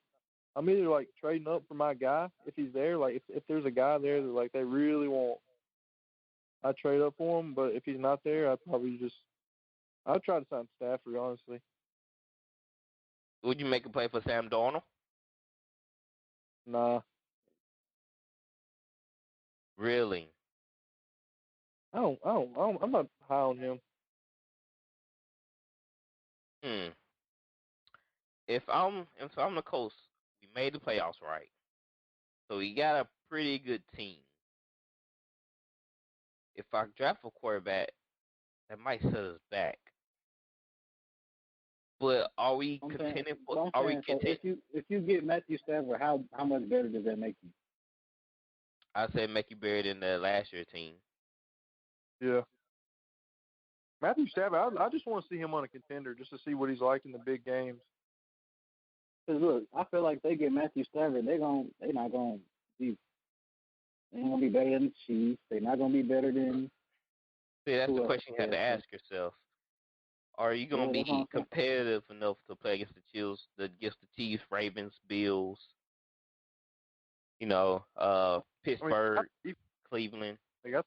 I'm either like trading up for my guy if he's there. Like if there's a guy there that like they really want, I trade up for him. But if he's not there, I'd try to sign Stafford, honestly. Would you make a play for Sam Darnold? Nah, Really? I'm not high on him. If I'm the coach, we made the playoffs, right? So we got a pretty good team. If I draft a quarterback, that might set us back. But are we contending for? Are we contending? So if you get Matthew Stafford, how much better does that make you? I say make you better than the last year team. Yeah. Matthew Stafford, I just want to see him on a contender just to see what he's like in the big games. Because look, I feel like they get Matthew Stafford, they ain't gonna be better than the Chiefs. They're not gonna be better than. See, that's the question you have to ask yourself. Are you gonna be competitive enough to play against the Chiefs, Ravens, Bills? Pittsburgh, Cleveland. Yeah,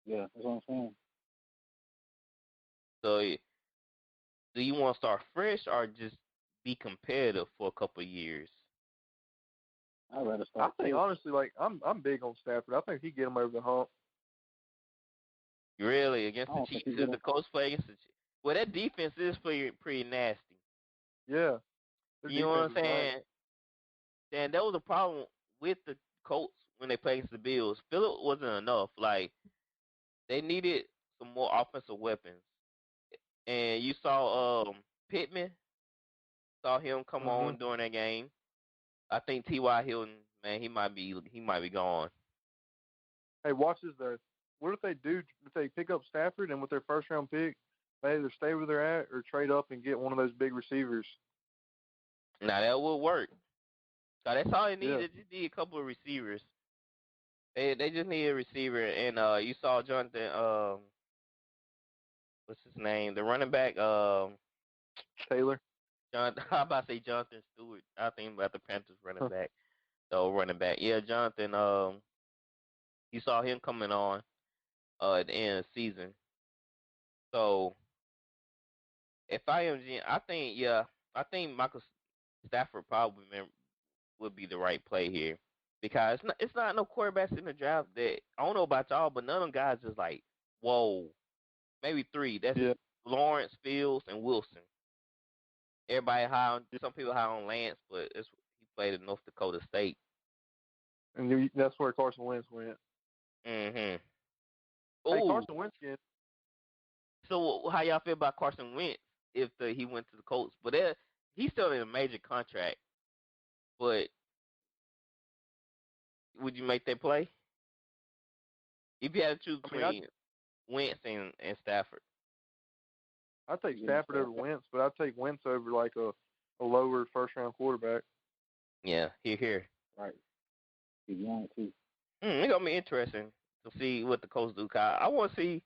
that's what I'm saying. So, do you want to start fresh or just be competitive for a couple of years? I'd rather start. I think honestly, like I'm big on Stafford. I think he get him over the hump. Really, against the Chiefs? If the Colts play against the Chiefs, well, that defense is pretty nasty. Yeah, you know what I'm saying? And that was a problem with the Colts when they played against the Bills. Phillip wasn't enough. Like they needed some more offensive weapons. And you saw Pittman, saw him come on during that game. I think T.Y. Hilton, man, he might be gone. Hey, watch this though. What if they pick up Stafford and with their first round pick, they either stay where they're at or trade up and get one of those big receivers? Now that would work. So that's all they need. Yeah. They just need a couple of receivers. They just need a receiver, and you saw Jonathan. What's his name? The running back. Taylor. I'm about to say Jonathan Stewart. I think about the Panthers running back. The running back. Yeah, Jonathan. You saw him coming on at the end of the season. So if I am GM, I think Michael Stafford probably would be the right play here because it's not no quarterbacks in the draft that I don't know about y'all, but none of them guys is like whoa, maybe three. That's Lawrence, Fields, and Wilson. Everybody high on some people high on Lance, but he played at North Dakota State, and that's where Carson Wentz went. Hey, Carson Wentz again. So how y'all feel about Carson Wentz if he went to the Colts? But he's still in a major contract. But would you make that play? If you had to choose between Wentz and Stafford. I'd take Stafford over Wentz, but I'd take Wentz over like a lower first round quarterback. Yeah, here. Right. He's young too. It's gonna be interesting to see what the Colts do. Cause I want to see,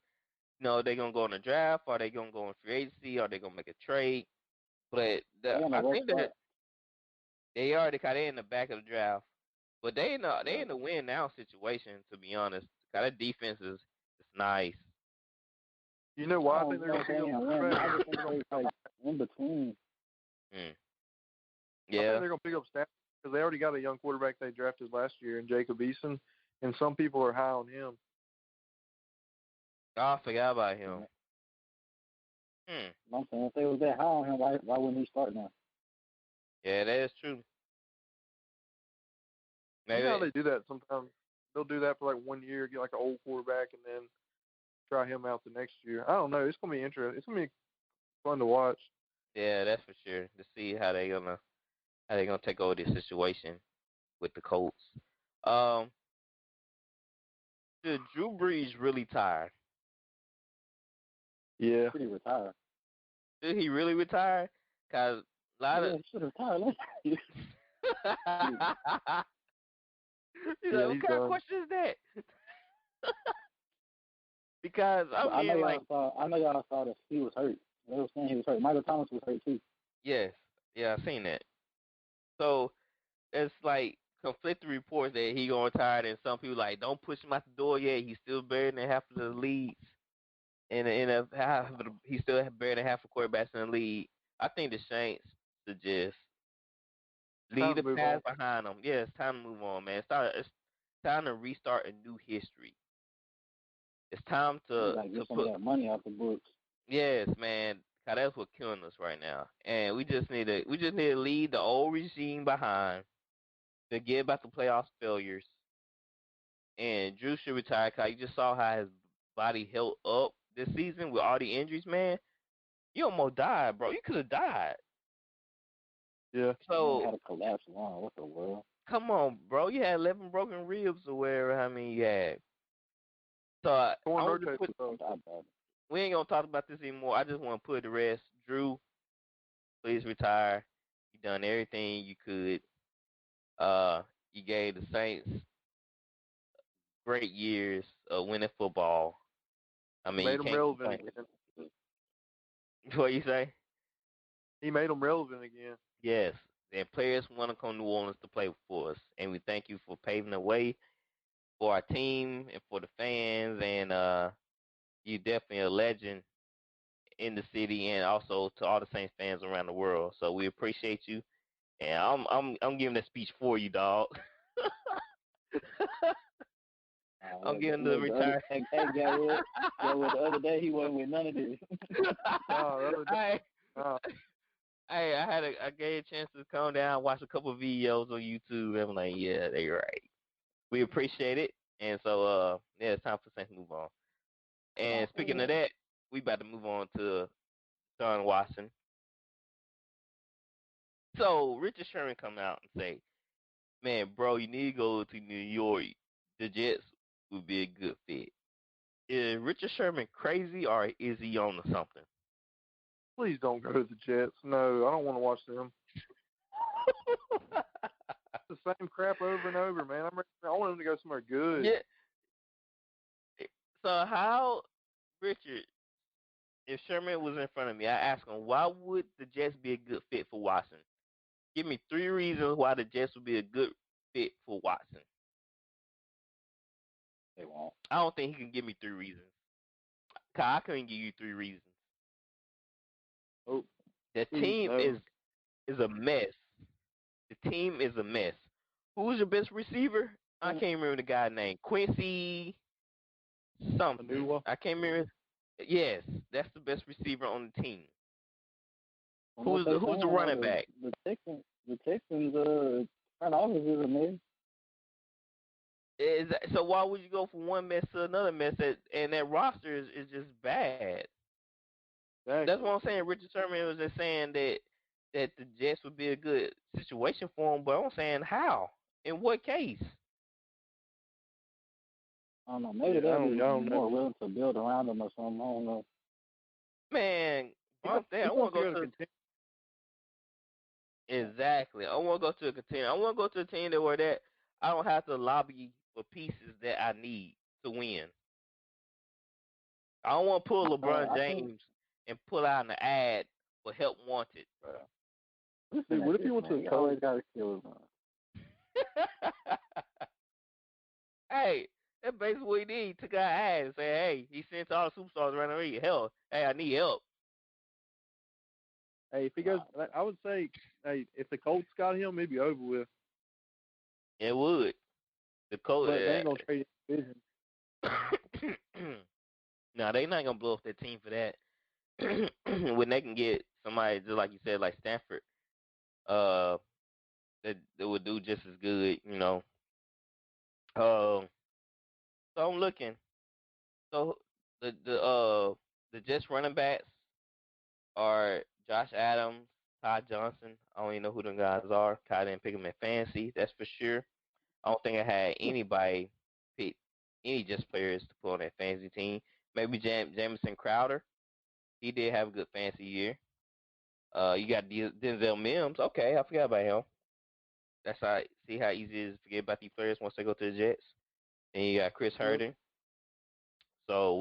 are they gonna go in the draft? Are they gonna go in free agency? Are they gonna make a trade? But I think that they already got in the back of the draft. But they in the win now situation, to be honest. Cause that defense is nice. You know why I think they're gonna pick up in between. Yeah. I think they're gonna pick up Stafford because they already got a young quarterback they drafted last year in Jacob Eason, and some people are high on him. Oh, I forgot about him. I'm saying if they was that high on him, why wouldn't he start now? Yeah, that is true. Maybe. You know how they do that sometimes. They'll do that for like 1 year, get like an old quarterback, and then try him out the next year. I don't know. It's gonna be interesting. It's gonna be fun to watch. Yeah, that's for sure. To see how they gonna take over this situation with the Colts. Did Drew Brees really tired? Yeah. Should he retire? Did he really retire? Cause a lot Yeah, of he should retire last year. He's Yeah, like, what he's kind of done. question is that? Because But I mean, like, I know y'all saw that he was hurt. They were saying he was hurt. Michael Thomas was hurt too. yes, yeah, I seen that. So it's like conflicting reports that he gonna retire, and some people like don't push him out the door yet. He's still better than half of the leads, he's still better than half of quarterbacks in the league. I think the Saints should just leave Time to the move past on. behind them. Yeah, it's time to move on, man. It's time to restart a new history. It's time They to gotta get some of put that money out the books. yes, man. 'Cause that's what's killing us right now, and we just need to leave the old regime behind, forget about the playoff failures, and Drew should retire. 'Cause you just saw how his body held up this season with all the injuries, man. You almost died, bro. You could have died. Yeah. Man So had a collapse lung. What the world? come on, bro. You had 11 broken ribs or whatever. How many you had? So I Torn want to rotator put. cuff. We ain't gonna talk about this anymore. I just want to put the rest. Drew, please retire. You done everything you could. You gave the Saints great years of winning football. I mean, you Made him can't relevant complain. again. What you say? He made him relevant again. Yes. And players want to come to New Orleans to play for us, and we thank you for paving the way for our team and for the fans. And you're definitely a legend in the city, and also to all the Saints fans around the world. So we appreciate you, and I'm giving that speech for you, dog. I'm giving the retire. Hey, Garrett, the other day he wasn't with none of this. No, that was, I gave a chance to come down, watch a couple of videos on YouTube, and I'm like, yeah, they're right. We appreciate it, and so yeah, it's time for Saints to move on. And speaking of that, we about to move on to Sean Watson. So Richard Sherman come out and say, man, bro, you need to go to New York. The Jets would be a good fit. Is Richard Sherman crazy, or is he on to something? please don't go to the Jets. No, I don't want to watch them. It's the same crap over and over, man. I want them to go somewhere good. Yeah. So how, Richard, if Sherman was in front of me, I ask him, why would the Jets be a good fit for Watson? Give me 3 reasons why the Jets would be a good fit for Watson. They won't. I don't think he can give me 3 reasons. I couldn't give you 3 reasons. Oh, The team is a mess. The team is a mess. Who's your best receiver? I can't remember the guy's name. Quincy something. Anua? I can't remember. Yes, that's the best receiver on the team. Well, Who's the running back? The Texans, front office is a mess. So why would you go from one mess to another mess? And that roster is just bad. Exactly. That's what I'm saying. Richard Sherman was just saying that the Jets would be a good situation for him, but I'm saying how? In what case? I don't know. Maybe they'll be more willing to build around them or something. I don't know. Man, I want to go to exactly. I want to go to a contender. I want to go to a team where that I don't have to lobby for pieces that I need to win. I don't want to pull LeBron James and pull out an ad for help wanted. Dude, what if you went to the Colts? Hey, that's basically what he did. He took our ad and said, hey, he sent all the superstars around the league. Hell, hey, I need help. Hey, if he goes, I would say, hey, if the Colts got him, it'd be over with. It would. The Colts. But they ain't gonna trade his division. No, they not gonna blow up their team for that. When they can get somebody just like you said, like Stanford, that would do just as good, you know. So I'm looking. So the Jets running backs are Josh Adams, Ty Johnson. I don't even know who them guys are. Kai didn't pick them in fantasy, that's for sure. I don't think I had anybody pick any Jets players to put on that fantasy team. Maybe Jamison Crowder. He did have a good fantasy year. You got Denzel Mims. Okay, I forgot about him. That's how see how easy it is to forget about these players once they go to the Jets. And you got Chris Herndon. So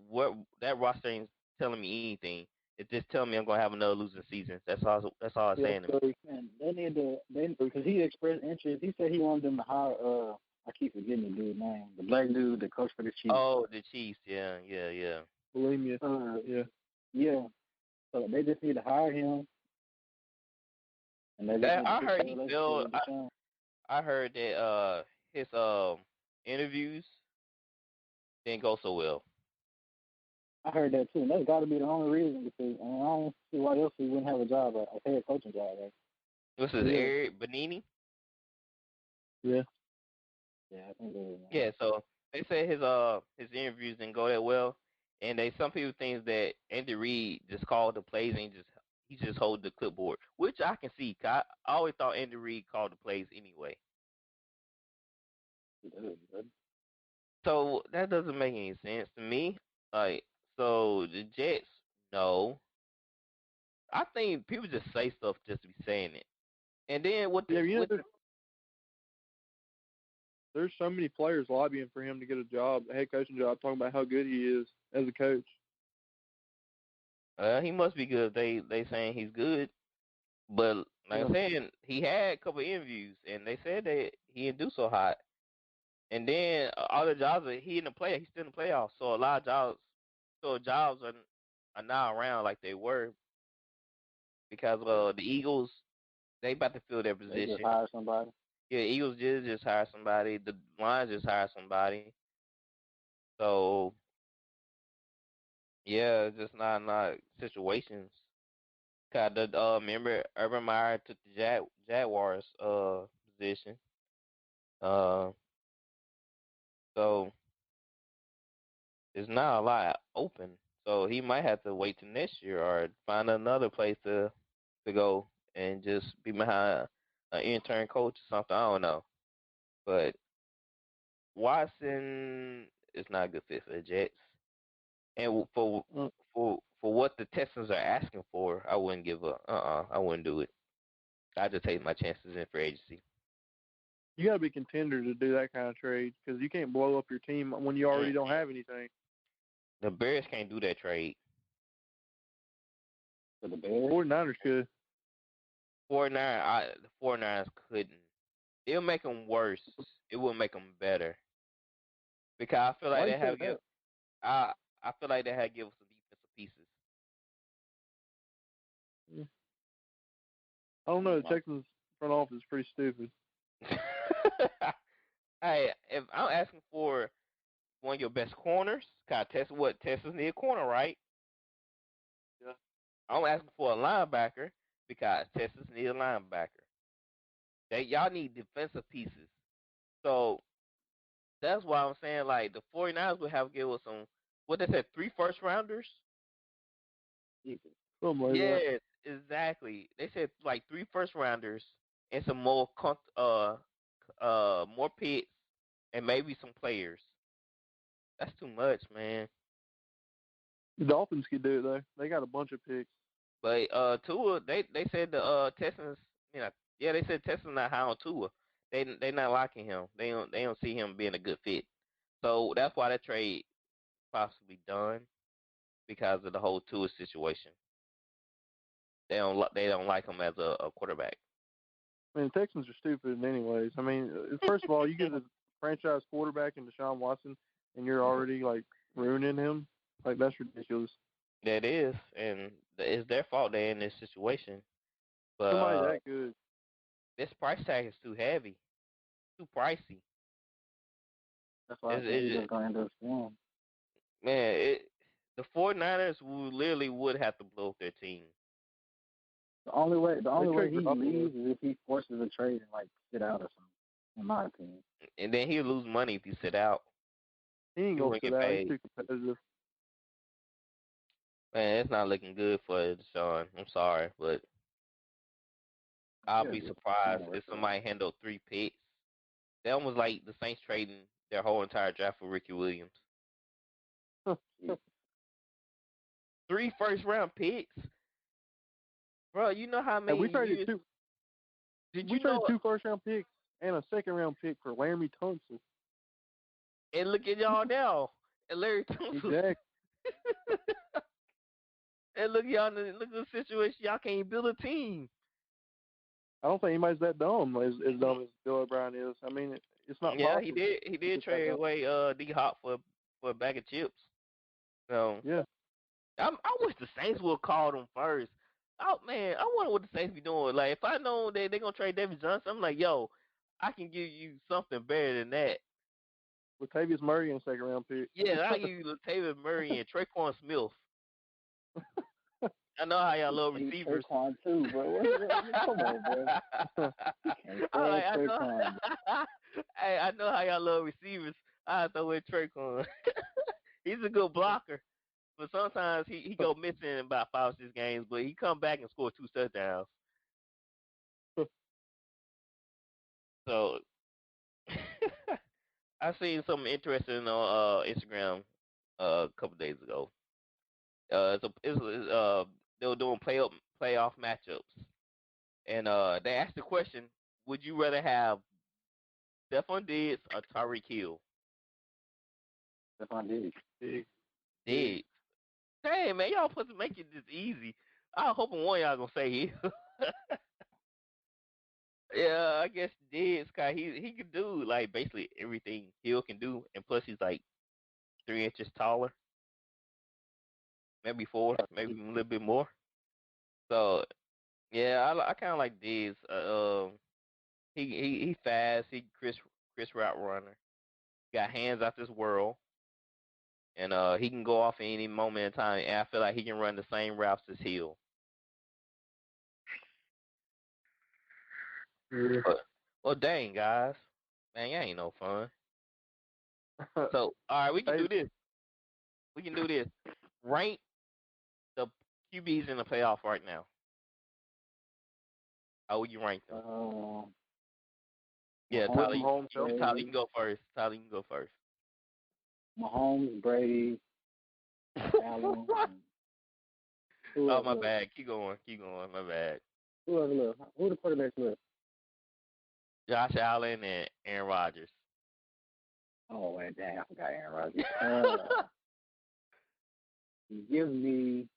what that roster ain't telling me anything. It's just telling me I'm gonna have another losing season. That's all. That's all it's saying to me. Man, they need to. Because he expressed interest. He said he wanted them to hire. I keep forgetting the dude's name. The black dude that coached for the Chiefs. Oh, the Chiefs. Yeah. Bulimia. Yeah. So they just need to hire him. And they just I heard he failed. I heard that his interviews didn't go so well. I heard that too. And that's got to be the only reason because I don't see why else he wouldn't have a job, a head coaching job. Right? What's his Eric Benini? Yeah. Yeah, I think it is. Yeah, so they say his interviews didn't go that well, and some people think that Andy Reid just called the plays and he just hold the clipboard, which I can see. I always thought Andy Reid called the plays anyway. So that doesn't make any sense to me. Like, so the Jets, no. I think people just say stuff just to be saying it, and then there's so many players lobbying for him to get a job, a head coaching job, talking about how good he is as a coach. He must be good. They saying he's good, but like I'm saying, he had a couple of interviews, and they said that he didn't do so hot. And then all the jobs he's still in the playoffs. So a lot of jobs are now around like they were because the Eagles they about to fill their position. They just hire somebody. Yeah, Eagles just hire somebody. The Lions just hire somebody. So yeah, just not situations. Cause remember Urban Meyer took the Jaguars position. So there's not a lot open. So he might have to wait till next year or find another place to go and just be behind an intern coach or something. I don't know. But Watson is not a good fit for the Jets. And for what the Texans are asking for, I wouldn't give up. I wouldn't do it. I just take my chances in free agency. You got to be a contender to do that kind of trade because you can't blow up your team when you already don't have anything. The Bears can't do that trade. For the Bears? 49ers could. The 49ers couldn't. It'll make them worse. It will make them better. Because I feel like they have give. I feel like they have give us some defensive pieces. Yeah. I don't know. The Texans front office is pretty stupid. Hey, if I'm asking for one of your best corners, Texas need a corner, right? Yeah. I'm asking for a linebacker because Texas need a linebacker. Y'all need defensive pieces. So that's why I'm saying like the 49ers would have to give us some what they said, 3 first-rounders? Something like that. Exactly. They said like 3 first-rounders and some more more picks and maybe some players. That's too much, man. The Dolphins could do it though. They got a bunch of picks. But Tua, they said the Texans, they said Texans not high on Tua. They not liking him. They don't see him being a good fit. So that's why that trade possibly done because of the whole Tua situation. They don't like him as a quarterback. I mean, the Texans are stupid anyways. I mean, first of all, you get a franchise quarterback in Deshaun Watson, and you're already like ruining him. Like that's ridiculous. That is, and it's their fault they're in this situation. But somebody that good. This price tag is too heavy, too pricey. That's why he's just going to end up scoring. Man, the 49ers would have to blow up their team. The only way he leaves is if he forces a trade and like sit out or something, in my opinion. And then he'll lose money if he sit out. He ain't gonna sit out. He's too competitive. Man, it's not looking good for Deshaun. I'm sorry, but I'll be surprised if somebody handled 3 picks. They almost like the Saints trading their whole entire draft for Ricky Williams. 3 first-round picks, bro. You know how many And we traded years? two. Did We you know? traded 2 first-round picks and a second-round pick for Laramie Tunsil. And look at y'all now, and Larry Tunsil. Exactly. And look y'all, look at the situation. Y'all can't build a team. I don't think anybody's that dumb as dumb as Bill O'Brien is. I mean, it's not Yeah, possible. he did trade away D Hop for a bag of chips. So Yeah. I wish the Saints would have called him first. Oh man, I wonder what the Saints be doing. Like if I know they're gonna trade David Johnson, I'm like, yo, I can give you something better than that. Latavius Murray in a second-round pick. Yeah, I give you Latavius Murray and Traquan Smith. I know how y'all love receivers. Traquan too, bro. Come on, bro. I know how y'all love receivers. I throw in Traquan. He's a good blocker, but sometimes he go missing in about 5 or 6 games, but he come back and score 2 touchdowns. So I seen something interesting on Instagram a couple days ago. They were doing playoff matchups, and they asked the question: would you rather have Stephon Diggs or Tyreek Hill? Stephon Diggs. Diggs. Hey man, y'all supposed to make it this easy. I was hoping one of y'all gonna say Hill. Yeah, I guess Diggs, cause he can do like basically everything Hill can do, and plus he's like 3 inches taller, maybe 4, maybe a little bit more. So yeah, I kind of like Diggs. He fast. He Chris route runner. Got hands out this world, and he can go off at any moment in time. And I feel like he can run the same routes as Hill. Yeah. Well, dang guys, man, y'all ain't no fun. So all right, we can do this. We can do this. Rank the QBs in the playoff right now. How would you rank them? Yeah, Tyler, you can go first. Tyler, you can go first. Mahomes, Brady, Allen. Oh, my bad. Keep going. My bad. Who the quarterbacks left? Josh Allen and Aaron Rodgers. Oh, wait, dang, I forgot Aaron Rodgers. Give me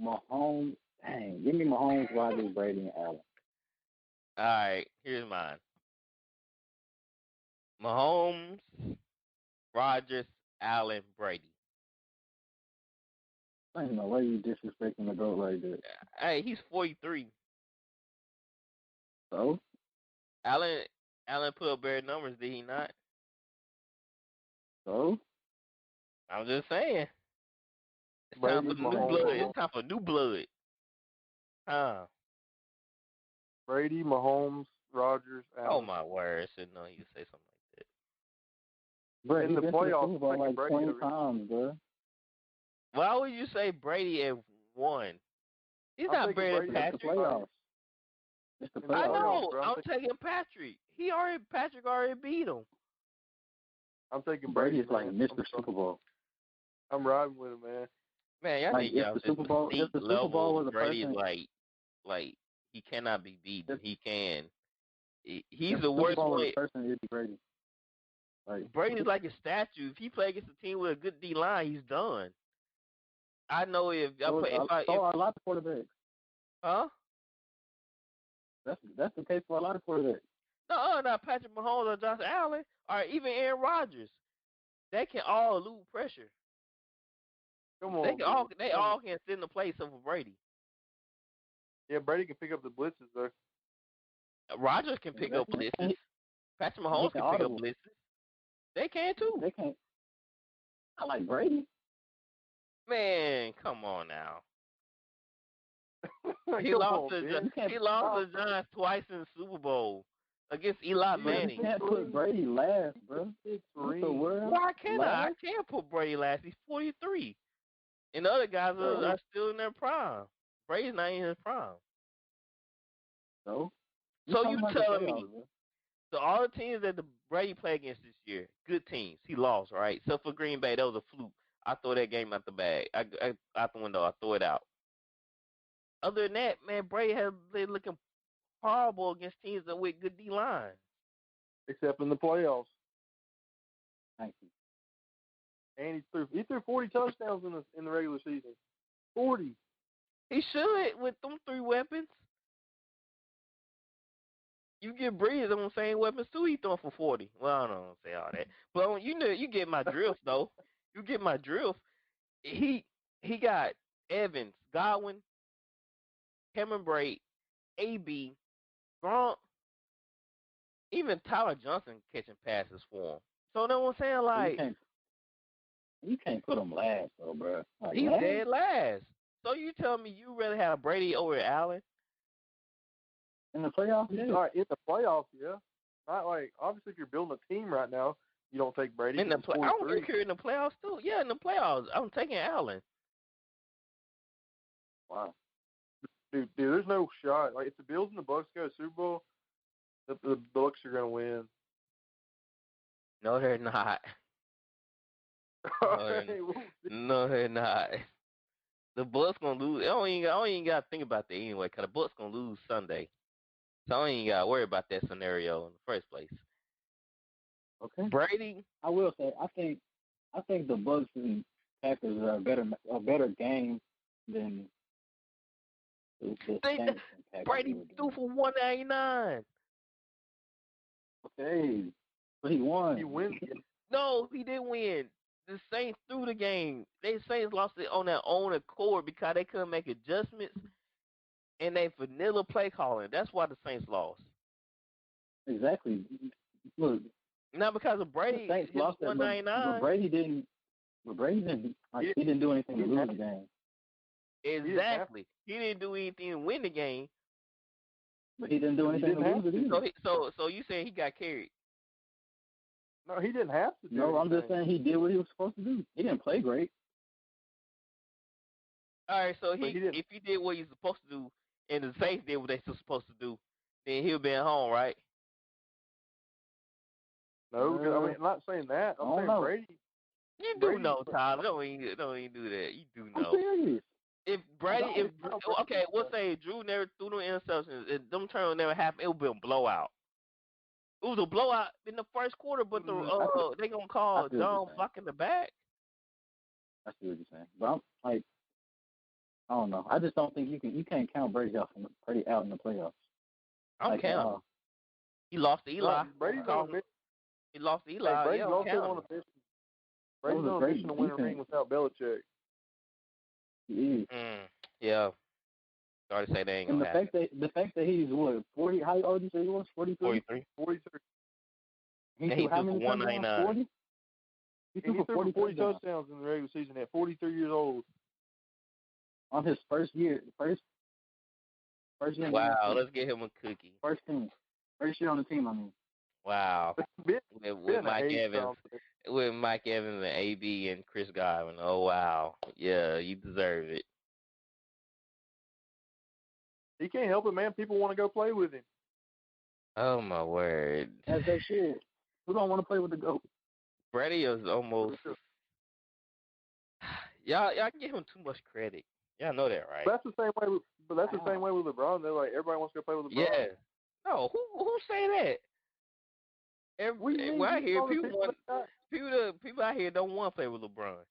Mahomes. Dang, give me Mahomes, Rodgers, Brady, and Allen. All right, here's mine. Mahomes, Rodgers, Allen, Brady. I don't know why you disrespecting the GOAT like that. Hey, he's 43. So? Allen put up better numbers, did he not? So? I'm just saying. It's time for new blood. It's time for new blood. Huh? Brady, Mahomes, Rodgers, Allen. Oh my word! I should know you say something like that. Bro, in the playoffs, like 20 times, bro. Why would you say Brady at 1? He's not better than Patrick. It's the playoffs. I know. I'm taking Patrick. Patrick already beat him. I'm taking Brady. Brady. Is like Mr. Super Bowl. I'm riding with him, man. Man, y'all think y'all the Super Bowl was a Brady's person, like he cannot be beaten. He can. He's the the worst player. Person is Brady. Like Brady's like a statue. If he play against a team with a good D line, he's done. I know if I play. A lot of quarterbacks. Huh? That's the case for a lot of quarterbacks. No, not Patrick Mahomes or Josh Allen or even Aaron Rodgers. They can all elude pressure. Come on. They all can sit in the place of Brady. Yeah, Brady can pick up the blitzes though. Rodgers can pick up blitzes. Patrick Mahomes can pick up blitzes. They can too. They can't. I like Brady. Man, come on now. He lost to the Giants twice in the Super Bowl against Eli Manning. You can't put Brady last, bro. Why can't I? I can't put Brady last. He's 43. And the other guys are still in their prime. Brady's not in his prime. So you telling me, so all the teams that the Brady played against this year, good teams. He lost, right? Except for Green Bay, that was a fluke. I throw that game out the bag. Out the window. I throw it out. Other than that, man, Brady has been looking horrible against teams that with good D line. Except in the playoffs. Thank you. And he threw 40 touchdowns in the regular season. 40. He should with them 3 weapons. You get Brees on the same weapons too. He throwing for 40. Well, I don't say all that, but you get my drift though. You get my drift. He got Evans, Godwin, Cameron Braid, AB, Gronk, even Tyler Johnson catching passes for him. So that's what I'm saying. Like you can't put him last though, bro. Like, he's dead last. So you tell me you rather have Brady over Allen? In the playoffs? Yeah. All right, in the playoffs, yeah. Not like, obviously, if you're building a team right now, you don't take Brady. I don't care in the playoffs, too. Yeah, in the playoffs, I'm taking Allen. Wow. Dude, there's no shot. Like, if the Bills and the Bucks go to Super Bowl, the Bucks are going to win. No, they're not. No, they're not. The Bucks going to lose. I don't even got to think about that anyway, because the Bucks going to lose Sunday. So I don't even got to worry about that scenario in the first place. Okay. Brady? I will say, I think the Bucks and Packers are a better game than the Saints and Packers. Brady threw for 199. Okay. But he won. He wins. No, he didn't win. The Saints threw the game. The Saints lost it on their own accord because they couldn't make adjustments and they vanilla play calling. That's why the Saints lost. Exactly. Look. Not because of Brady. The Saints lost 199. But Brady didn't. He didn't do anything to lose the game. Exactly. He didn't do anything to win the game. But he didn't do anything to lose it either. So you saying he got carried? No, he didn't have to do No, anything. I'm just saying he did what he was supposed to do. He didn't play great. All right, so if he did what he's supposed to do and the Saints did what they were supposed to do, then he'll be at home, right? No, I mean, I'm not saying that. I'm saying Brady. You do know, Tyler. Don't even do that. You do know. I'm serious. Okay, we'll say Drew never threw no interceptions, and them turnovers never happened, it would be a blowout. It was a blowout in the first quarter, but they gonna call John blocking the back. I see what you're saying, but I'm like, I don't know. I just don't think you can't count Brady out in the playoffs. I'm counting. He lost to Eli. He lost to Eli. Brady's also on a mission. Brady's on a mission to win a ring without Belichick. Yeah. Sorry to say they ain't gonna happen. The fact that he's 40? How old did you say he was? 43. 43. He threw how many 199. 40? He threw for 40 touchdowns in the regular season at 43 years old. On his first year. First year. Wow, let's get him a cookie. First year on the team, I mean. Wow. With Mike Evans and AB and Chris Godwin. Oh, wow. Yeah, you deserve it. He can't help it, man. People want to go play with him. Oh, my word. As they should. Who don't want to play with the GOAT? Brady is almost... Y'all give him too much credit. Y'all know that, right? That's the same way. That's the same way with LeBron. They're like, everybody wants to go play with LeBron. Yeah. No, who say that? People out here don't want to play with LeBron.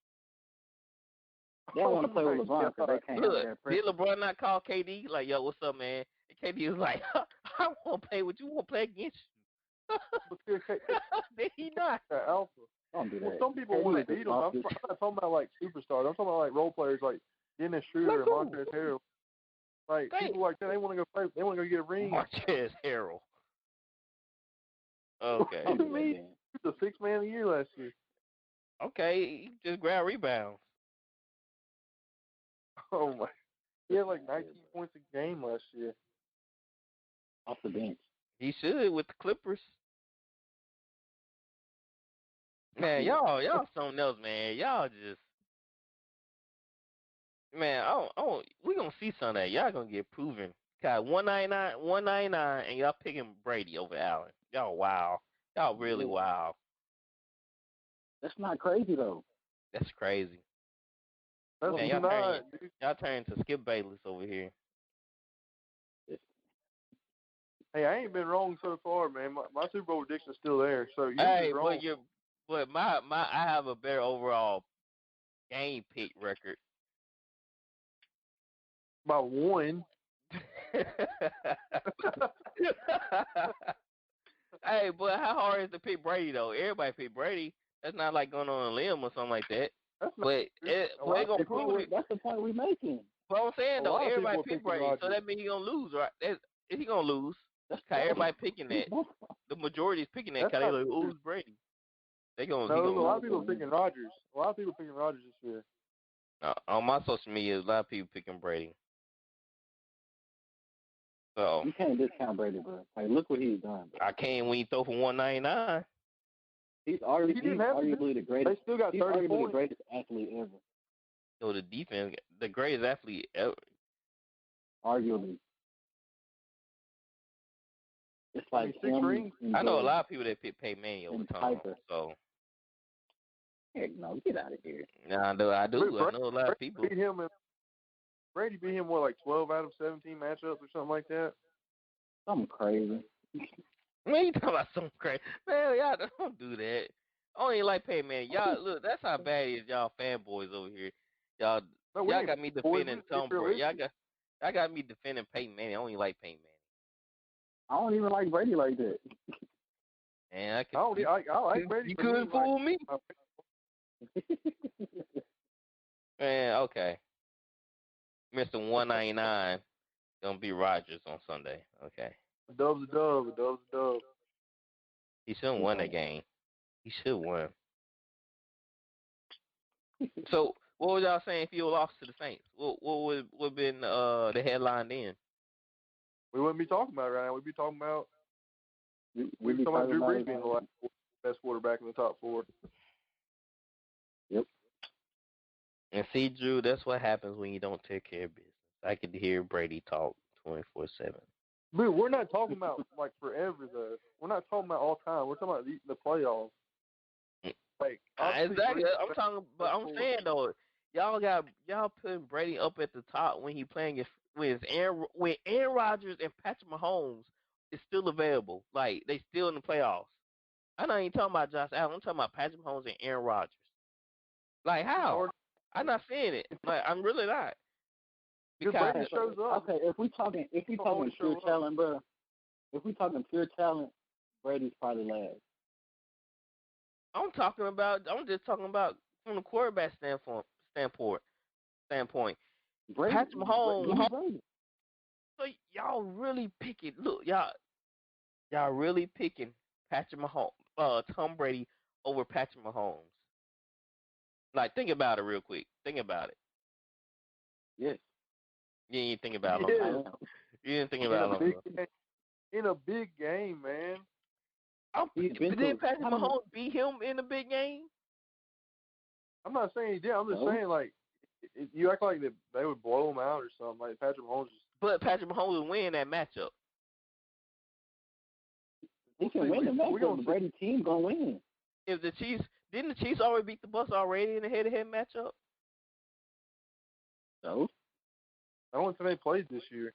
They don't want to play with LeBron because they can't. Look, did LeBron not call KD like, yo, what's up, man? And KD was like, I want to play with you. I want to play against you. Did he not? Alpha. Don't do that. Well, some people want to beat him. I'm not talking about like superstars. I'm talking about like role players like Dennis Schroeder and Montrezl Harrell. Like people like that, they want to go play. They want to go get a ring. Montrezl Harrell. Okay. What do you mean? He was the 6th man of the year last year. Okay, he just grabbed rebounds. Oh my! He had like 19 points a game last year. Off the bench. He should with the Clippers. Man, y'all something else, man. Y'all just, man. We gonna see Sunday. Y'all gonna get proven. Got 199, and y'all picking Brady over Allen. Y'all wow. Y'all really wow. That's not crazy though. That's crazy. That's Man, not, dude. y'all turn to Skip Bayless over here. Hey, I ain't been wrong so far, man. My Super Bowl prediction's still there. So you're Hey, just wrong. but I have a better overall game pick record. By one. Hey, but how hard is to pick Brady though? Everybody pick Brady. That's not like going on a limb or something like that. That's not, But it gonna prove it. That's the point we're making. But I'm saying though, everybody pick Brady, Rodgers. so that means he gonna lose, right? He gonna lose. Cause everybody picking that. The majority is picking that. Cause they like, who's Brady? They gonna. No, a lot of people picking Rodgers. A lot of people picking Rodgers this year. On my social media, a lot of people picking Brady. So you can't discount Brady, bro. Like, look what he's done. Bro. I can't when he throw for 199. He's arguably the greatest. They still got 30 points. The greatest athlete ever. So the defense, the greatest athlete ever. Arguably. It's like 6 rings. I know a lot of people that pick Peyton Manning over Tom. So. Heck no, get out of here. Nah, I do. I know a lot of people. Brady beat him, what, like 12 out of 17 matchups or something like that? Something crazy. Man, you talking about something crazy. Man, y'all don't do that. I don't even like Peyton Manning. Y'all, look, that's how bad it is, y'all fanboys over here. Y'all got me defending Tom Brady. Y'all got me defending Peyton Manning. I don't even like Peyton Manning. I don't even like Brady like that. Man, I like Brady. You couldn't fool me. Man, okay. Mr. 199 gonna be Rodgers on Sunday. Okay. A dub's a dub. He shouldn't win that game. He should win. So, what was y'all saying if you lost to the Saints? What would have been the headline then? We wouldn't be talking about it right now. We'd be talking about we'd be talking about Drew Brees being the best quarterback in the top 4. Yep. And see, Drew, that's what happens when you don't take care of business. I could hear Brady talk 24/7. Dude, we're not talking about like forever though. We're not talking about all time. We're talking about the playoffs. Like exactly. I'm saying though, y'all putting Brady up at the top when he playing with Aaron Rodgers and Patrick Mahomes is still available. Like they still in the playoffs. I'm not even talking about Josh Allen. I'm talking about Patrick Mahomes and Aaron Rodgers. Like how? I'm not seeing it. Like I'm really not. Because Brady shows up. Okay, if we talking pure talent, bro. If we talking pure talent, Brady's probably last. I'm just talking about from the quarterback standpoint. Brady, Patrick Mahomes. Brady. So y'all really picking? Look, y'all really picking Patrick Mahomes, Tom Brady over Patrick Mahomes. Like, think about it real quick. Think about it. Yes. You didn't think about it. You didn't think about it. In a big game, man. Did Patrick Mahomes beat him in a big game? I'm not saying he did. I'm just saying, like, you act like they would blow him out or something. Like, Patrick Mahomes. But Patrick Mahomes would win that matchup. He can win the matchup. The Brady team gonna win. If the Chiefs didn't the Chiefs already beat the Bucs already in the head-to-head matchup? So I don't think they played this year.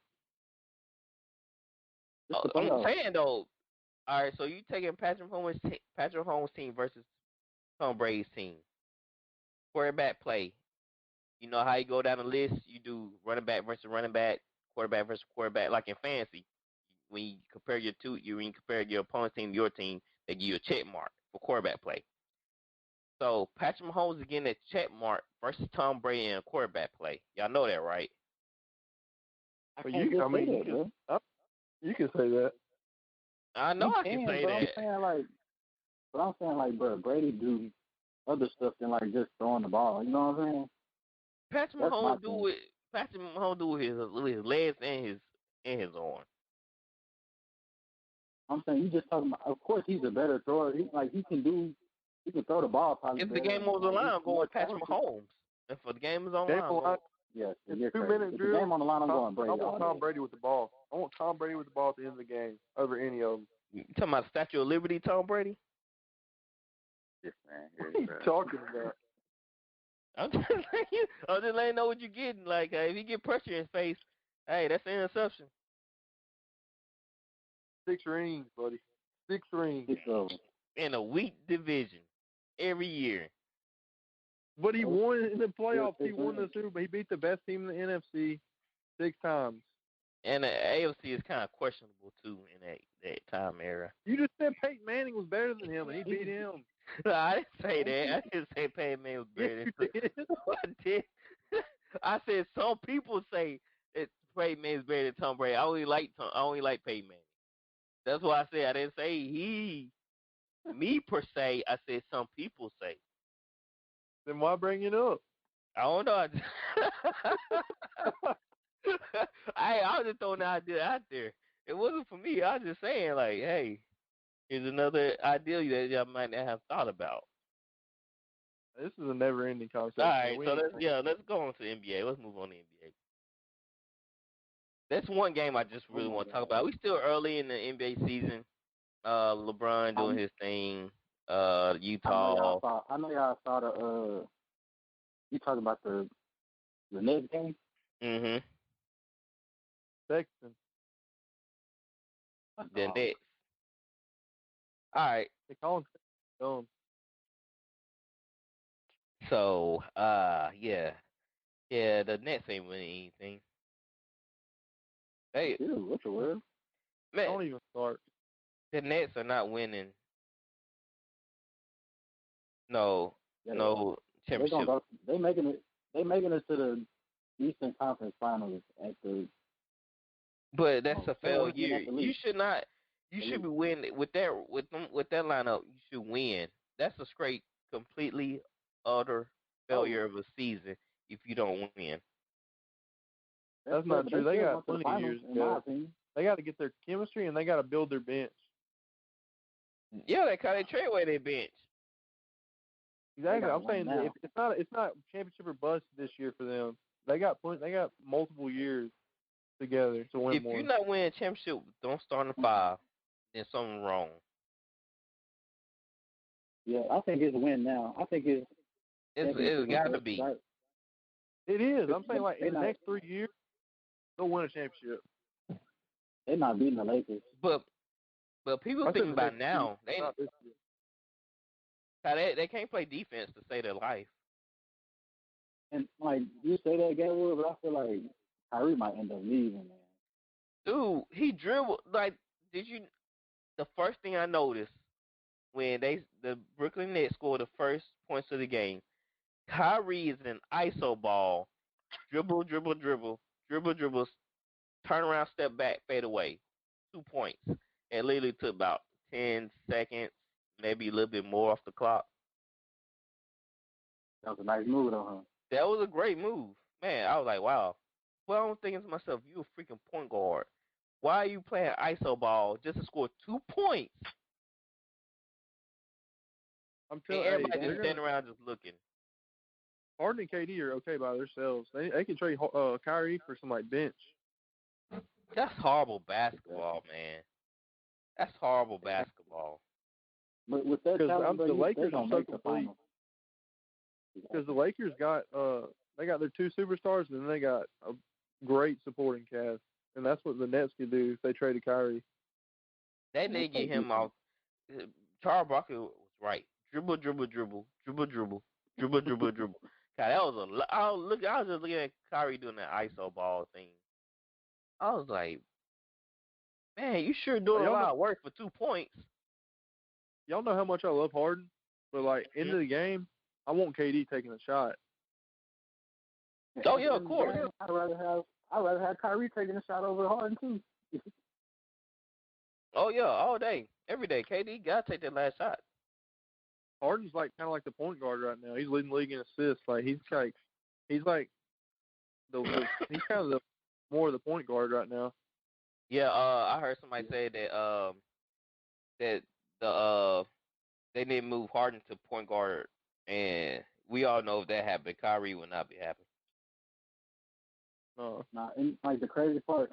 I'm saying though. All right, so you taking Patrick Mahomes' team versus Tom Brady's team. Quarterback play. You know how you go down the list? You do running back versus running back, quarterback versus quarterback, like in fantasy. When you compare when you compare your opponent's team to your team, they give you a check mark for quarterback play. So Patrick Mahomes is getting a check mark versus Tom Brady in quarterback play. Y'all know that, right? You can say that. I know I can say that. I'm saying, bro, Brady do other stuff than like just throwing the ball. You know what I'm saying? Patrick Mahomes do with his legs and his arm. I'm saying you just talking about. Of course, he's a better thrower. He can throw the ball. Probably. If the game was on the line, I'm going with Patrick Mahomes. If the game is on the line, yes. It's 2 minutes, Drew. The game on the line, I'm going Brady. I want Tom Brady with the ball. I want Tom Brady with the ball at the end of the game over any of them. You talking about Statue of Liberty, Tom Brady? Yes, man. What are you talking about? I'm just letting you know what you're getting. Like, if you get pressure in his face, hey, that's an interception. 6 rings, buddy. 6 rings. In a weak division every year. But he won in the playoffs. He won the Super Bowl. He beat the best team in the NFC 6 times. And the AFC is kind of questionable, too, in that time era. You just said Peyton Manning was better than him, and he beat him. No, I didn't say that. I didn't say Peyton Manning was better than him. I did. I said some people say that Peyton Manning is better than Tom Brady. I only like Peyton Manning. That's what I said. I didn't say me per se. I said some people say. Then why bring it up? I don't know. I was just throwing the idea out there. It wasn't for me. I was just saying, like, hey, here's another idea that y'all might not have thought about. This is a never-ending conversation. All right, so let's go on to NBA. Let's move on to NBA. That's one game I just really want to talk about. We still early in the NBA season. LeBron doing his thing. Utah. I know y'all saw the. You talking about the Nets game? Mm-hmm. Sexton. The Nets. All right. They call him Sexton. So, yeah, the Nets ain't winning anything. Dude, what's the word? Man, don't even start. The Nets are not winning. No championship. They making it to the Eastern Conference Finals after. But that's a failure. You should not. You should be winning with that lineup. You should win. That's a straight, completely utter failure of a season if you don't win. That's not true. They got plenty of years to go. They got to get their chemistry and they got to build their bench. Yeah, they trade away their bench. Exactly. I'm saying if it's not championship or bust this year for them. They got multiple years together to win more. If you're not winning a championship, don't start in the 5. Then something wrong. Yeah, I think it's a win now. I think it's got to be. Right. It is. I'm saying like in the next 3 years, they'll win a championship. They're not beating the Lakers. But people think about now they can't play defense to save their life. And like you say that, Gabriel, but I feel like Kyrie might end up leaving, man. Dude, he dribbled like. Did you? The first thing I noticed when the Brooklyn Nets scored the first points of the game, Kyrie is an ISO ball, dribble, turn around, step back, fade away, 2 points. It literally took about 10 seconds, maybe a little bit more off the clock. That was a nice move, though, huh? That was a great move, man. I was like, wow. Well, I'm thinking to myself, you a freaking point guard. Why are you playing ISO ball just to score 2 points? I'm telling you, everybody just standing around just looking. Harden and KD are okay by themselves. They can trade Kyrie for some like bench. That's horrible basketball, man. That's horrible basketball. But with that, the Lakers are so complete. Because the Lakers got they got their 2 superstars and then they got a great supporting cast, and that's what the Nets could do if they traded Kyrie. They need to get him off. Charles Barkley was right. Dribble. God, that was I was just looking at Kyrie doing that ISO ball thing. I was like, man, you sure doing a lot of work for 2 points. Y'all know how much I love Harden, but like end of the game, I want KD taking a shot. Oh yeah, of course. I'd rather have Kyrie taking a shot over Harden too. Oh yeah, all day, every day. KD gotta take that last shot. Harden's like kind of like the point guard right now. He's leading the league in assists. Like he's kind of the more of the point guard right now. Yeah, I heard somebody say that they need to move Harden to point guard, and we all know if that happened, Kyrie would not be happy. No, and like the crazy part,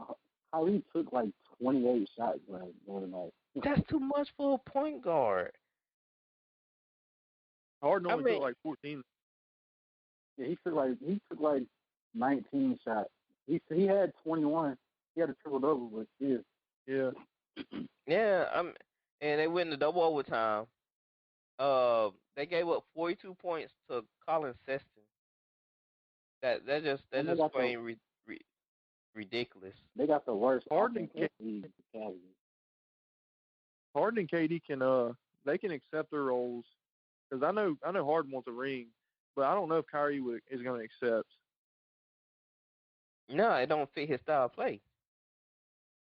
Kyrie took like 28 shots like the other night. That's too much for a point guard. Harden only took like 14. Yeah, he took like 19 shots. He had 21. He had a triple double, but still. Yeah. Yeah, and they went into double overtime. They gave up 42 points to Colin Sexton. That's just plain ridiculous. They got the worst. Harden and KD can they can accept their roles, because I know Harden wants a ring, but I don't know if Kyrie is going to accept. No, it don't fit his style of play.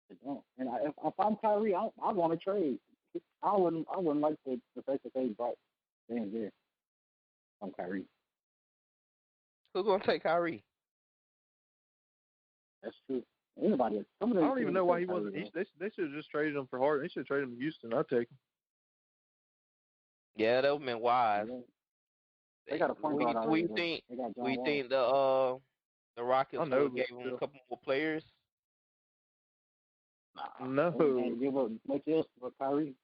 It don't. And if I'm Kyrie, I want to trade. I wouldn't like the fact that they brought Van there. I'm Kyrie. Who's gonna take Kyrie? That's true. Anybody? I don't even know why he wasn't. They should have just traded him for Harden. They should have traded him to Houston. I'd take him. Yeah, that would have been wise. Yeah. They got a point guard. We think the Rockets would have gave him a couple more players. No. And give up much else for Kyrie.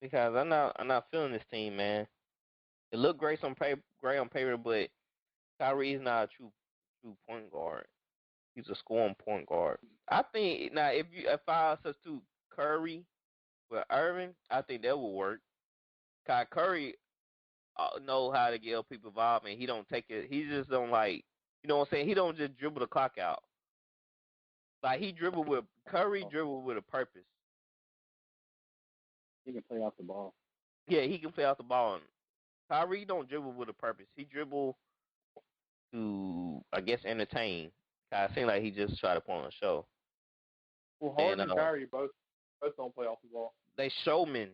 Because I'm not feeling this team, man. It looked great on paper, but Kyrie is not a true point guard. He's a scoring point guard. I think now if I substitute Curry with Irving, I think that will work. Cause Curry know how to get people involved, and he don't take it. He just don't like, you know what I'm saying? He don't just dribble the clock out. Like Curry dribble with a purpose. He can play off the ball. Yeah, he can play off the ball. And Kyrie don't dribble with a purpose. He dribble to, I guess, entertain. I seem like he just try to put on a show. Well, Harden and Kyrie both don't play off the ball. They showmen,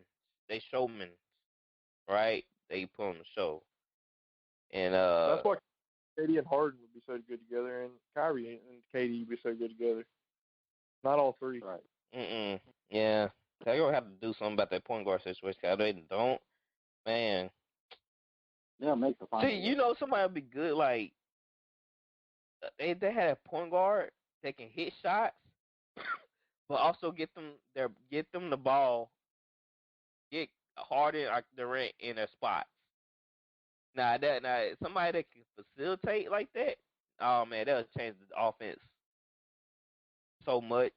right? They put on the show. And that's why KD and Harden would be so good together, and Kyrie and KD would be so good together. Not all three. Right. Yeah. They're going to have to do something about that point guard situation. If they don't, man. They'll make the final. See, you know, somebody would be good. Like, they had a point guard that can hit shots, but also get them the ball, get Harden or Durant in their spots. Now somebody that can facilitate like that, oh man, that'll change the offense so much.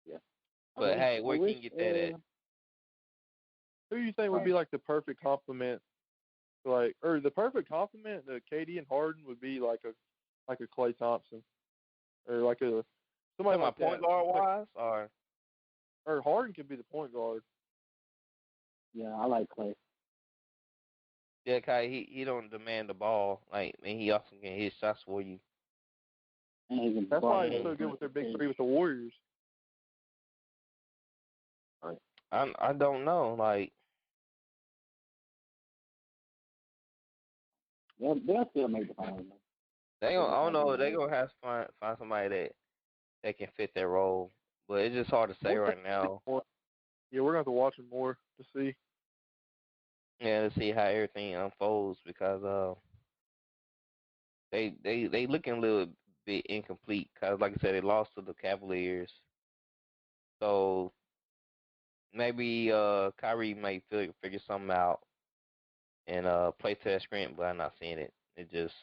Yeah. But hey, where can you get that at? Who do you think would be like the perfect complement? Or the perfect complement to KD and Harden would be like a Klay Thompson, or like a somebody like point guard wise, or Harden could be the point guard. Yeah, I like Klay. Yeah, Kai, he don't demand the ball. Like, man, he also can hit shots for you. That's why he's so good with their big three with the Warriors. I don't know, like. They'll still make the finals. I don't know. They gonna have to find somebody that can fit their role, but it's just hard to say right now. Yeah, we're gonna have to watch them more to see. Yeah, to see how everything unfolds, because they looking a little bit incomplete. Cause like I said, they lost to the Cavaliers, so maybe Kyrie may figure something out and play to that screen, but I'm not seeing it. It's just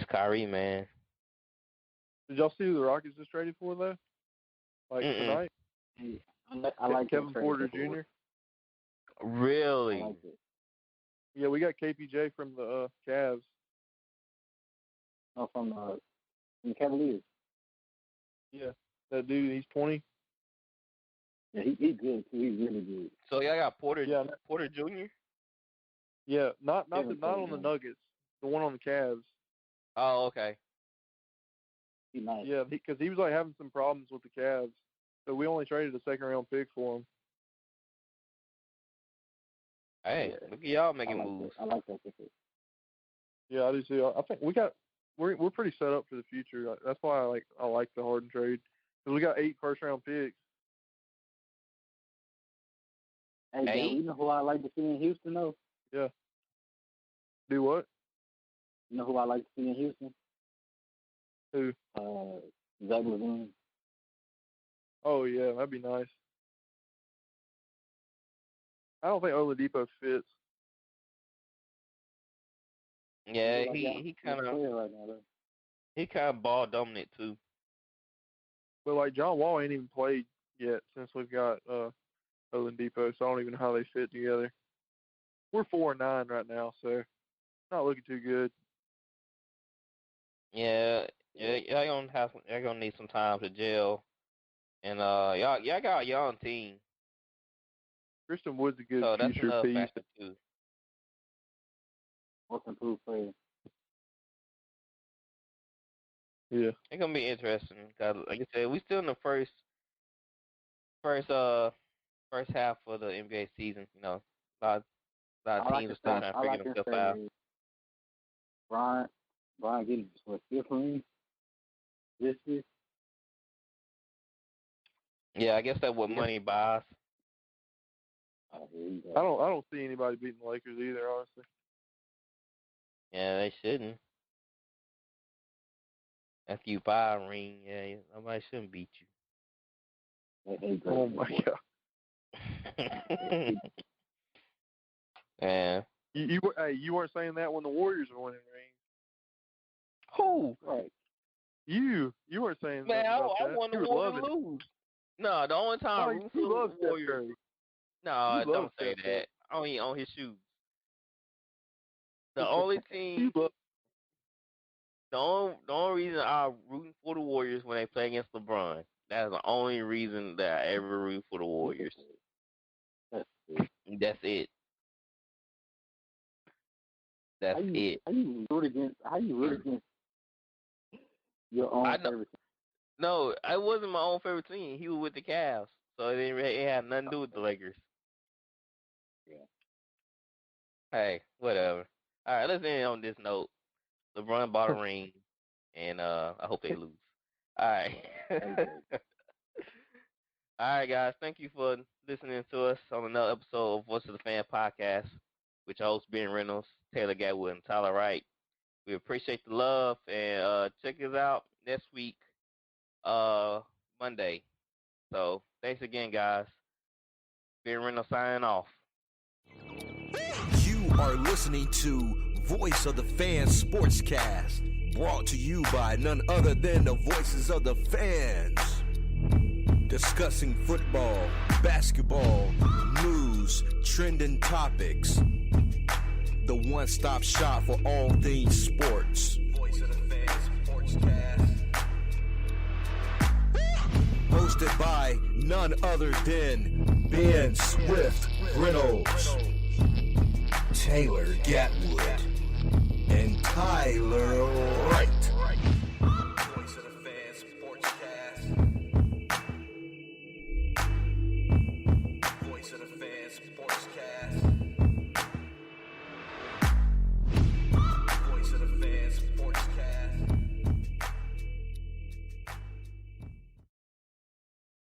Kyrie, man. Did y'all see who the Rockets just traded for though? Like tonight? I like Kevin Porter Jr. Really? I like it. Yeah, we got KPJ from the Cavs. No, from the Cavaliers. Yeah, that dude, he's 20. Yeah, he's good too. He's really good. So y'all got Porter, yeah. Porter Jr. Yeah, not on the Nuggets, the one on the Cavs. Oh, okay. He's nice. Yeah, because he was like having some problems with the Cavs, so we only traded a second-round pick for him. Hey, look at y'all making moves. I like that pick. Yeah, I do too. I think we're pretty set up for the future. That's why I like the Harden trade, because we got 8 first-round picks. Hey, Joe, you know who I like to see in Houston though? Yeah. Do what? You know who I like to see in Houston? Who? Zach LaVine. Oh yeah, that'd be nice. I don't think Oladipo fits. Yeah, he kind of right now, though. he kind of ball dominant too. But like John Wall ain't even played yet since we've got Oladipo, so I don't even know how they fit together. We're 4-9 right now, so not looking too good. Yeah, y'all gonna need some time to gel, and y'all got a young team, Christian Wood's a good so that's future another piece. factor too. Most improved player. Yeah. It's gonna be interesting because, like I said, we still in the first half of the NBA season. You know, a lot of teams are still trying to figure themselves out. Brian getting what, fifth ring this year? Yeah, I guess that's what money buys. Oh, here you I go. don't see anybody beating the Lakers either, honestly. Yeah, they shouldn't. After you buy a ring, yeah, nobody shouldn't beat you. Oh my God. Yeah. You weren't saying that when the Warriors were winning rings. Who? Right. You weren't saying Man, nothing about I that. want the You were Warriors loving to it. lose. No, the only time I root for You love the Steph Warriors. Curry. No, You love don't say Steph Curry. that. I don't even own his shoes. The only reason I'm rooting for the Warriors when they play against LeBron. That's the only reason that I ever root for the Warriors. That's it. That's it. How you root against your own favorite team? No, it wasn't my own favorite team. He was with the Cavs, so it had nothing to do with the Lakers. Yeah. Hey, whatever. All right, let's end on this note. LeBron bought a ring, and I hope they lose. All right. All right, guys. Thank you for listening to us on another episode of Voice of the Fan podcast, with your hosts Ben Reynolds, Taylor Gatwood, and Tyler Wright. We appreciate the love, and check us out next week, Monday. So thanks again, guys. Ben Reynolds signing off. You are listening to Voice of the Fan Sportscast, brought to you by none other than the voices of the fans. Discussing football, basketball, news, trending topics. The one-stop shop for all things sports. Voice of the Fan Sportscast. Hosted by none other than Ben Swift Reynolds, Taylor Gatwood, and Tyler Wright. Voice of the Fan Sportscast. Voice of the Fan Sportscast.